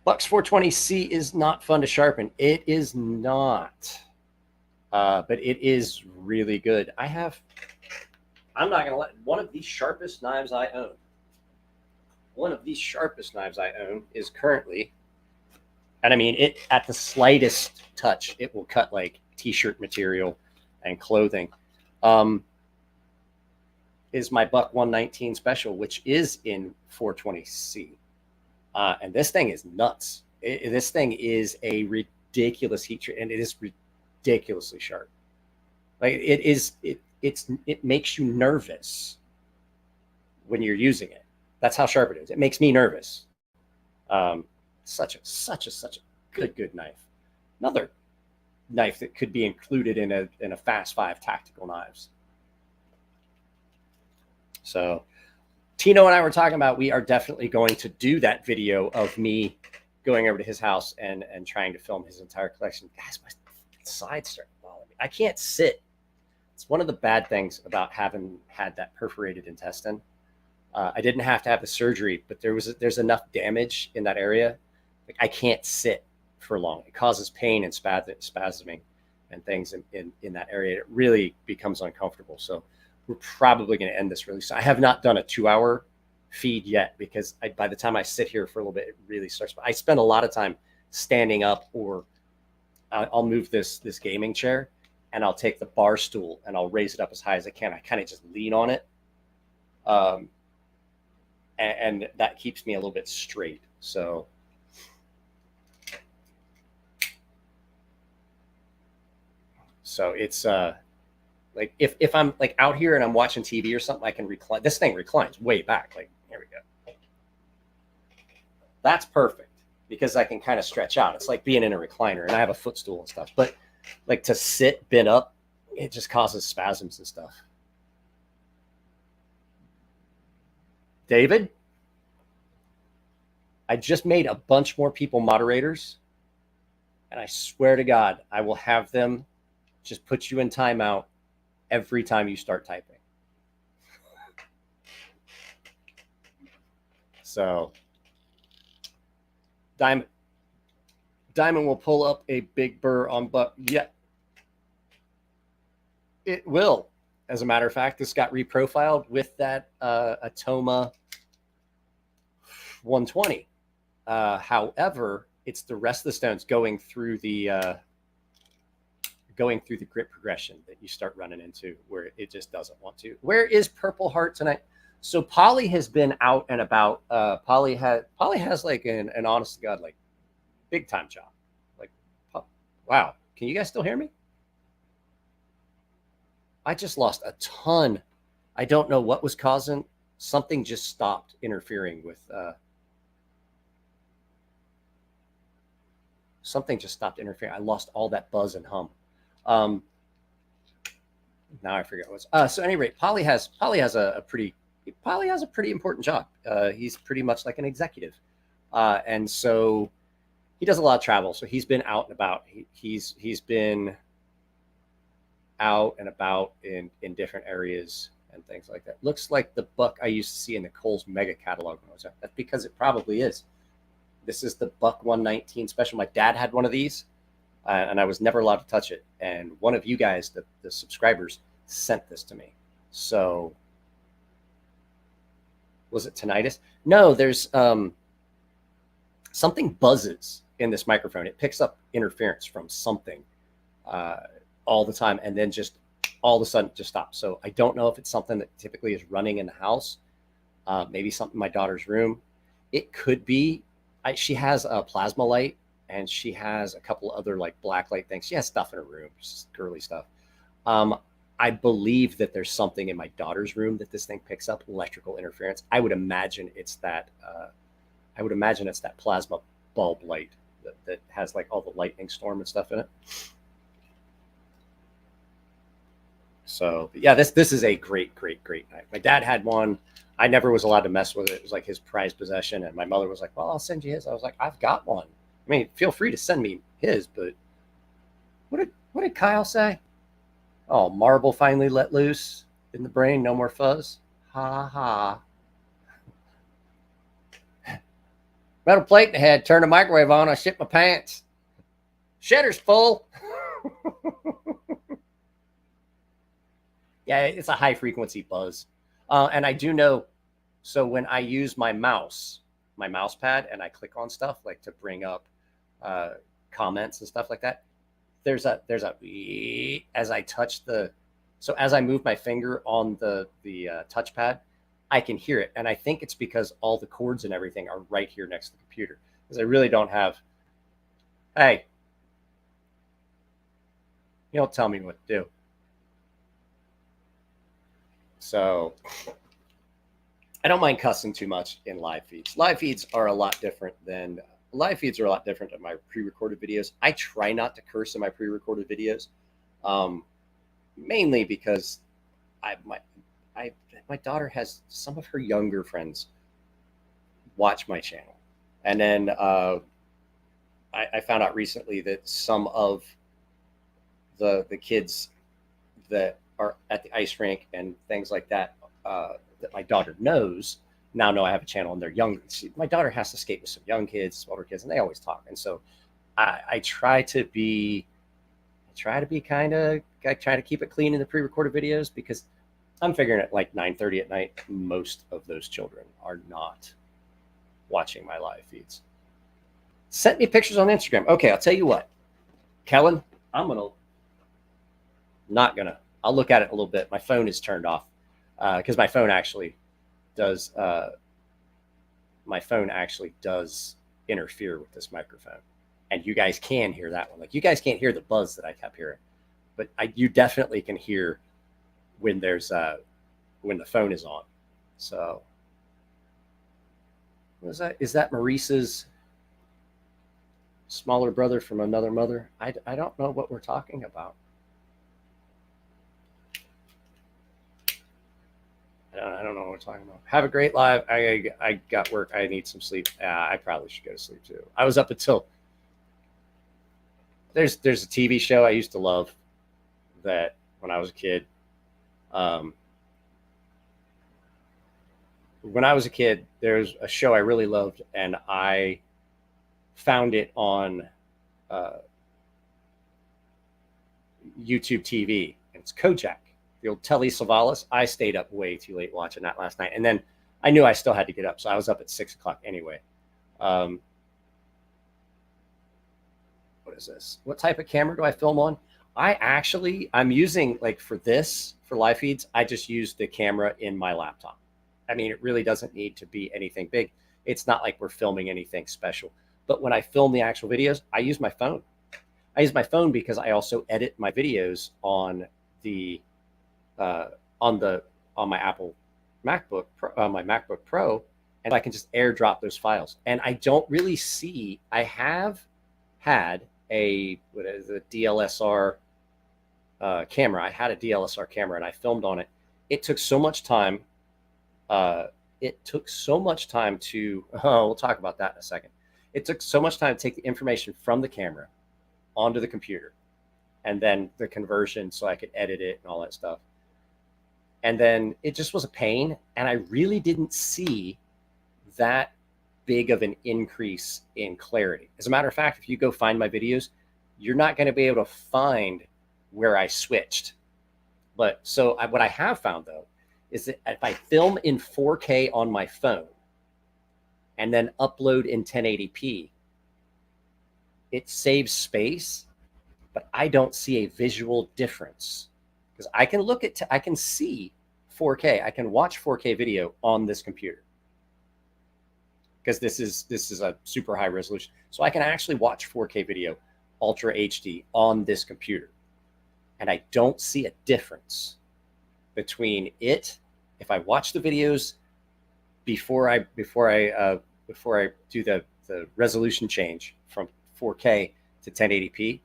Bucks 420C is not fun to sharpen. It is not, but it is really good. I'm not going to let one of the sharpest knives I own. One of the sharpest knives I own is currently, and I mean, it at the slightest touch, it will cut like t-shirt material and clothing. Is my Buck 119 Special, which is in 420C. And this thing is nuts. This thing is a ridiculous heat treat, and it is ridiculously sharp. Like it makes you nervous when you're using it. That's how sharp it is. It makes me nervous. Such a good knife. Another knife that could be included in a Fast 5 tactical knives. So Tino and I were talking about, we are definitely going to do that video of me going over to his house and trying to film his entire collection. Guys, my sides starting to bother me. I can't sit. It's one of the bad things about having had that perforated intestine. I didn't have to have the surgery, but there's enough damage in that area. Like, I can't sit for long. It causes pain and spasming and things in that area. It really becomes uncomfortable. So we're probably going to end this really soon. I have not done a 2-hour feed yet because by the time I sit here for a little bit, it really starts. I spend a lot of time standing up, or I'll move this gaming chair and I'll take the bar stool and I'll raise it up as high as I can. I kind of just lean on it. And that keeps me a little bit straight. So it's like if I'm like out here and I'm watching TV or something, I can recline. This thing reclines way back. Like, here we go. That's perfect because I can kind of stretch out. It's like being in a recliner, and I have a footstool and stuff. But like to sit bent up, it just causes spasms and stuff. David, I just made a bunch more people moderators, and I swear to God, I will have them just put you in timeout every time you start typing. So Diamond will pull up a big burr on Buck. Yeah, it will. As a matter of fact, this got reprofiled with that Atoma 120. However, it's the rest of the stones going through the grip progression that you start running into where it just doesn't want to. Where is Purple Heart tonight? So Polly has been out and about. Polly has like an honest to God, like big time job. Like, wow. Can you guys still hear me? I just lost a ton. I don't know what was causing. Something just stopped interfering with something just stopped interfering. I lost all that buzz and hum. Now I forget what was. So at any rate, Polly has a pretty important job. He's pretty much like an executive, and so he does a lot of travel. So he's been out and about. He's been out and about in different areas and things like that. Looks like the Buck I used to see in the Kohl's Mega catalog when I was out. That's because it probably is. This is the Buck 119 Special. My dad had one of these. and I was never allowed to touch it. And one of you guys, the subscribers, sent this to me. So was it tinnitus? No, there's something buzzes in this microphone. It picks up interference from something all the time, and then just all of a sudden just stops. So I don't know if it's something that typically is running in the house, maybe something in my daughter's room. It could be. She has a plasma light, and she has a couple other like black light things. She has stuff in her room, just girly stuff. I believe that there's something in my daughter's room that this thing picks up, electrical interference. I would imagine it's that. I would imagine it's that plasma bulb light that has like all the lightning storm and stuff in it. So yeah, this is a great knife. My dad had one. I never was allowed to mess with it. It was like his prized possession. And my mother was like, well, I'll send you his. I was like, I've got one. I mean, feel free to send me his, but what did Kyle say? Oh, marble finally let loose in the brain. No more fuzz. Ha ha. Metal plate in the head. Turn the microwave on. I shit my pants. Shedder's full. Yeah, it's a high frequency buzz. And I do know, so when I use my mouse pad, and I click on stuff like to bring up comments and stuff like that, there's a as I touch so as I move my finger on the touchpad, I can hear it. And I think it's because all the cords and everything are right here next to the computer, because I really don't have, hey, you don't tell me what to do. So I don't mind cussing too much in live feeds. Live feeds are a lot different than my pre-recorded videos. I try not to curse in my pre-recorded videos, mainly because my daughter has some of her younger friends watch my channel, and then I found out recently that some of the kids that are at the ice rink and things like that, that my daughter knows now know I have a channel, and they're young. My daughter has to skate with some young kids, older kids, and they always talk. And so I try to keep it clean in the pre-recorded videos, because I'm figuring at like 9:30 at night, most of those children are not watching my live feeds. Sent me pictures on Instagram. Okay, I'll tell you what, Kellen, I'll look at it a little bit. My phone is turned off because my phone actually does interfere with this microphone, and you guys can hear that one. Like, you guys can't hear the buzz that I kept hearing, but you definitely can hear when there's when the phone is on. So what is that? Is that Maurice's smaller brother from another mother? I don't know what we're talking about. I don't know what we're talking about. Have a great live. I got work. I need some sleep. I probably should go to sleep too. I was up until there's a TV show I used to love that when I was a kid. When I was a kid, there's a show I really loved, and I found it on YouTube TV. And it's Kojak, the old Telly Savalas. I stayed up way too late watching that last night, and then I knew I still had to get up, so I was up at 6 o'clock anyway. What is this? What type of camera do I film on? I'm using, like, for live feeds, I just use the camera in my laptop. I mean, it really doesn't need to be anything big. It's not like we're filming anything special. But when I film the actual videos, I use my phone. I use my phone because I also edit my videos on my Apple MacBook Pro, my MacBook Pro, and I can just airdrop those files. And I don't really see. I have had a DLSR camera. I had a DLSR camera, and I filmed on it. It took so much time. To. Oh, we'll talk about that in a second. It took so much time to take the information from the camera onto the computer, and then the conversion so I could edit it and all that stuff. And then it just was a pain, and I really didn't see that big of an increase in clarity. As a matter of fact, if you go find my videos, you're not going to be able to find where I switched. But so what I have found though, is that if I film in 4K on my phone and then upload in 1080p, it saves space, but I don't see a visual difference because I can I can see 4K. I can watch 4K video on this computer because this is a super high resolution. So I can actually watch 4K video, Ultra HD on this computer. And I don't see a difference between it if I watch the videos before I do the resolution change from 4K to 1080p.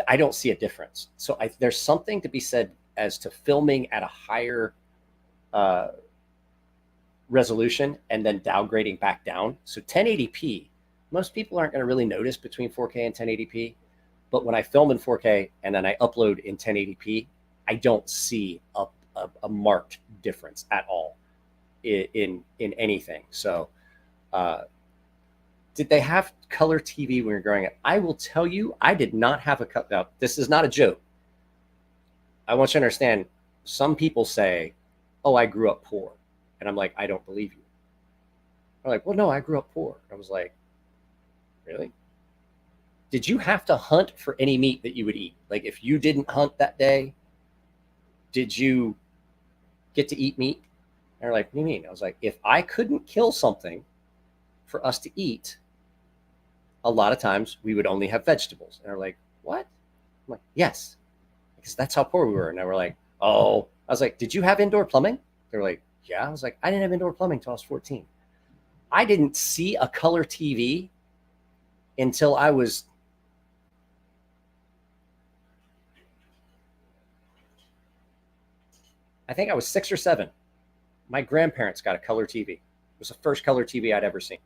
I don't see a difference. So there's something to be said as to filming at a higher resolution and then downgrading back down. So 1080p, most people aren't going to really notice between 4K and 1080p. But when I film in 4K and then I upload in 1080p, I don't see a marked difference at all in anything. So did they have color TV when you're growing up? I will tell you, I did not have a cut. Now, this is not a joke. I want you to understand, some people say, oh, I grew up poor. And I'm like, I don't believe you. They're like, well, no, I grew up poor. I was like, really? Did you have to hunt for any meat that you would eat? Like if you didn't hunt that day, did you get to eat meat? And they're like, what do you mean? I was like, if I couldn't kill something for us to eat, a lot of times we would only have vegetables. And they're like, what? I'm like, yes, because that's how poor we were. And they were like, oh, I was like, did you have indoor plumbing? They were like, yeah. I was like, I didn't have indoor plumbing until I was 14. I didn't see a color TV until I was I think I was 6 or 7. My grandparents got a color TV. It was the first color TV I'd ever seen.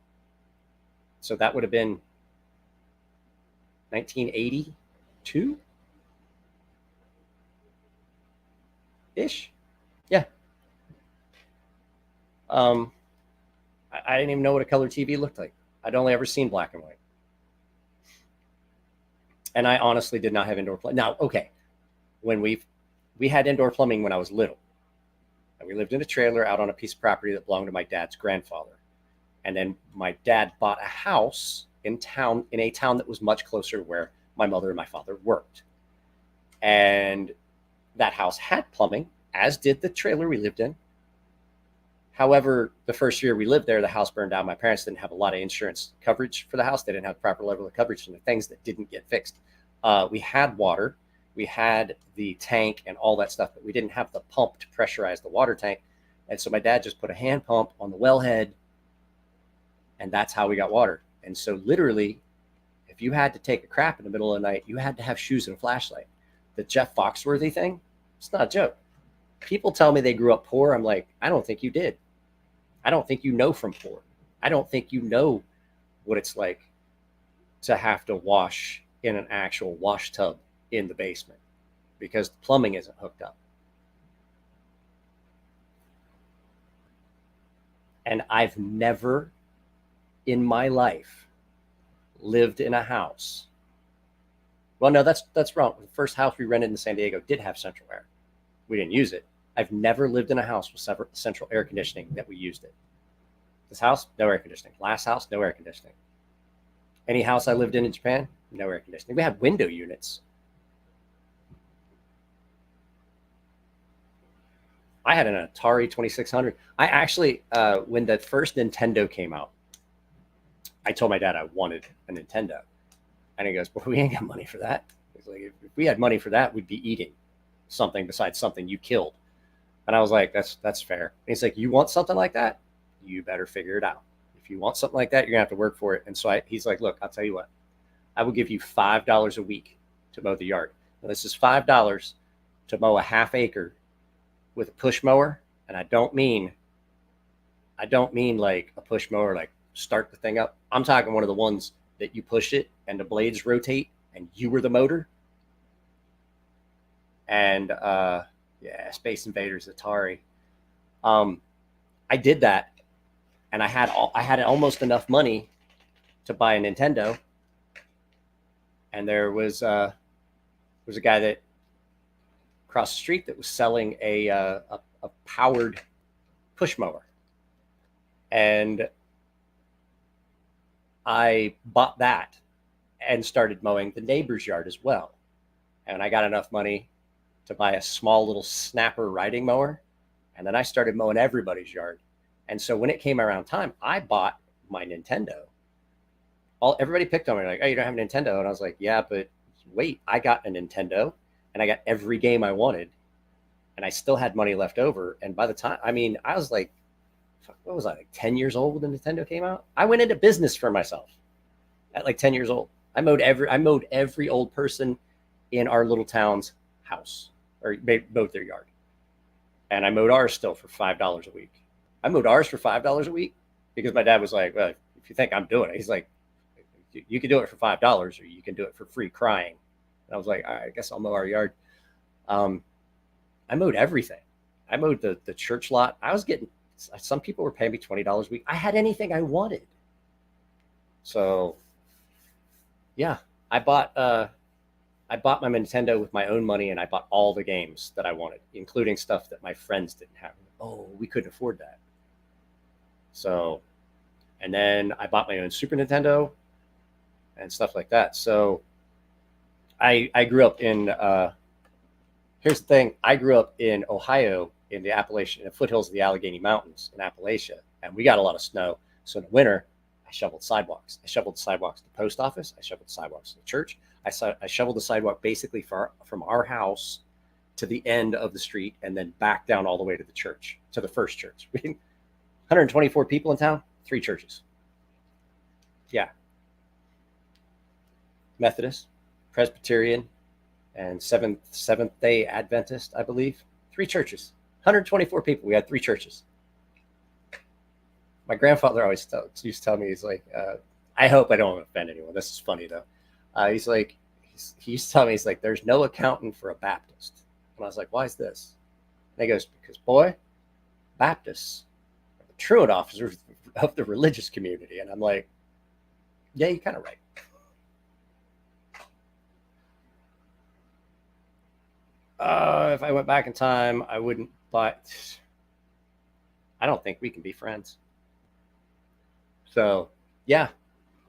So that would have been 1982 ish. Yeah. I didn't even know what a color TV looked like. I'd only ever seen black and white. And I honestly did not have indoor plumbing. Now, okay, when we had indoor plumbing when I was little. And we lived in a trailer out on a piece of property that belonged to my dad's grandfather. And then my dad bought a house in a town that was much closer to where my mother and my father worked. And that house had plumbing, as did the trailer we lived in. However, the first year we lived there, the house burned down. My parents didn't have a lot of insurance coverage for the house. They didn't have the proper level of coverage and the things that didn't get fixed. We had water. We had the tank and all that stuff, but we didn't have the pump to pressurize the water tank. And so my dad just put a hand pump on the wellhead, and that's how we got water. And so literally, if you had to take a crap in the middle of the night, you had to have shoes and a flashlight. The Jeff Foxworthy thing, it's not a joke. People tell me they grew up poor. I'm like, I don't think you did. I don't think you know from poor. I don't think you know what it's like to have to wash in an actual wash tub in the basement because the plumbing isn't hooked up. And I've never in my life lived in a house. Well, no, that's wrong. The first house we rented in San Diego did have central air. We didn't use it. I've never lived in a house with central air conditioning that we used it. This house, no air conditioning. Last house, no air conditioning. Any house I lived in Japan, no air conditioning. We had window units. I had an Atari 2600. I actually, when the first Nintendo came out, I told my dad I wanted a Nintendo. And he goes, well, we ain't got money for that. He's like, if we had money for that, we'd be eating something besides something you killed. And I was like, that's fair. And he's like, you want something like that? You better figure it out. If you want something like that, you're gonna have to work for it. And so he's like, look, I'll tell you what, I will give you $5 a week to mow the yard. Now, this is $5 to mow a half acre with a push mower. And I don't mean like a push mower, like start the thing up. I'm talking one of the ones that you push it and the blades rotate and you were the motor. And yeah, Space Invaders, Atari. I did that, and I had almost enough money to buy a Nintendo. And there was a guy that across the street that was selling a powered push mower. And I bought that and started mowing the neighbor's yard as well. And I got enough money to buy a small little snapper riding mower. And then I started mowing everybody's yard. And so when it came around time, I bought my Nintendo. Everybody picked on me like, oh, you don't have a Nintendo. And I was like, yeah, but wait, I got a Nintendo and I got every game I wanted. And I still had money left over. And by the time, I mean, I was like, what was I, like 10 years old when the Nintendo came out? I went into business for myself at like 10 years old. I mowed every old person in our little town's house, or mowed their yard. And I mowed ours still for $5 a week. I mowed ours for $5 a week because my dad was like, well, if you think I'm doing it, he's like, you can do it for $5 or you can do it for free crying. And I was like, all right, I guess I'll mow our yard. I mowed everything. I mowed the church lot. I was getting, some people were paying me $20 a week. I had anything I wanted. So yeah, I bought my Nintendo with my own money, and I bought all the games that I wanted, including stuff that my friends didn't have. Oh, we couldn't afford that. So, and then I bought my own Super Nintendo and stuff like that. So I grew up in, here's the thing. I grew up in Ohio in the foothills of the Allegheny Mountains in Appalachia, and we got a lot of snow. So in the winter, I shoveled sidewalks. I shoveled the sidewalks to the post office. I shoveled the sidewalks to the church. I shoveled the sidewalk basically from our house to the end of the street and then back down all the way to the church, to the first church. 124 people in town, 3 churches. Yeah. Methodist, Presbyterian, and Seventh-day Adventist, I believe. 3 churches. 124 people. We had 3 churches. My grandfather always used to tell me, he's like, I hope I don't offend anyone. This is funny, though. He's like, he used to tell me, he's like, there's no accountant for a Baptist. And I was like, why is this? And he goes, because, boy, Baptists are the truant officers of the religious community. And I'm like, yeah, you're kind of right. If I went back in time, I wouldn't, but I don't think we can be friends. So, yeah,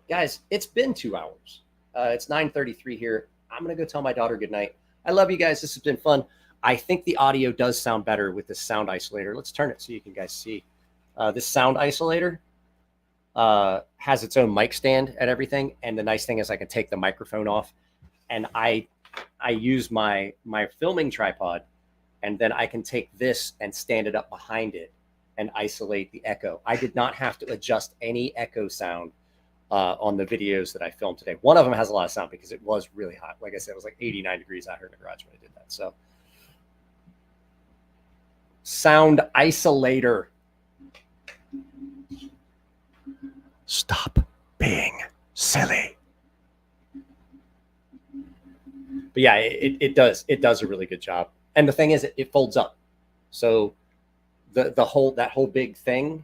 guys, it's been 2 hours. It's 9:33 here. I'm going to go tell my daughter goodnight. I love you guys. This has been fun. I think the audio does sound better with this sound isolator. Let's turn it so you can guys see. This sound isolator has its own mic stand and everything. And the nice thing is I can take the microphone off, and I use my filming tripod, and then I can take this and stand it up behind it and isolate the echo. I did not have to adjust any echo sound on the videos that I filmed today. One of them has a lot of sound because it was really hot. Like I said, it was like 89 degrees out here in the garage when I did that. So, sound isolator. Stop being silly. But yeah, it does a really good job. And the thing is, it folds up. So that whole big thing,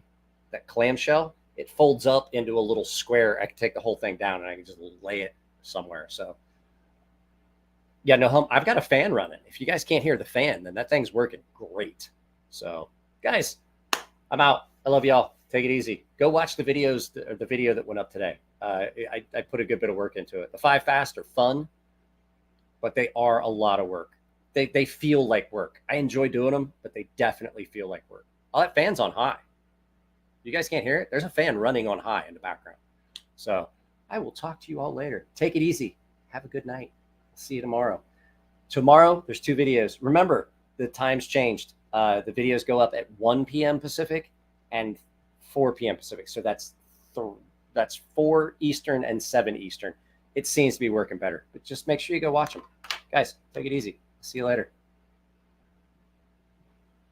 that clamshell, it folds up into a little square. I can take the whole thing down and I can just lay it somewhere. So yeah, no, I've got a fan running. If you guys can't hear the fan, then that thing's working great. So guys, I'm out. I love y'all. Take it easy. Go watch the videos, the video that went up today. I put a good bit of work into it. The 5 fast are fun, but they are a lot of work. They feel like work. I enjoy doing them, but they definitely feel like work. All that fan's on high. You guys can't hear it? There's a fan running on high in the background. So I will talk to you all later. Take it easy. Have a good night. See you tomorrow. Tomorrow, there's 2 videos. Remember, the time's changed. The videos go up at 1 p.m. Pacific and 4 p.m. Pacific. So that's 4 Eastern and 7 Eastern. It seems to be working better. But just make sure you go watch them. Guys, take it easy. See you later.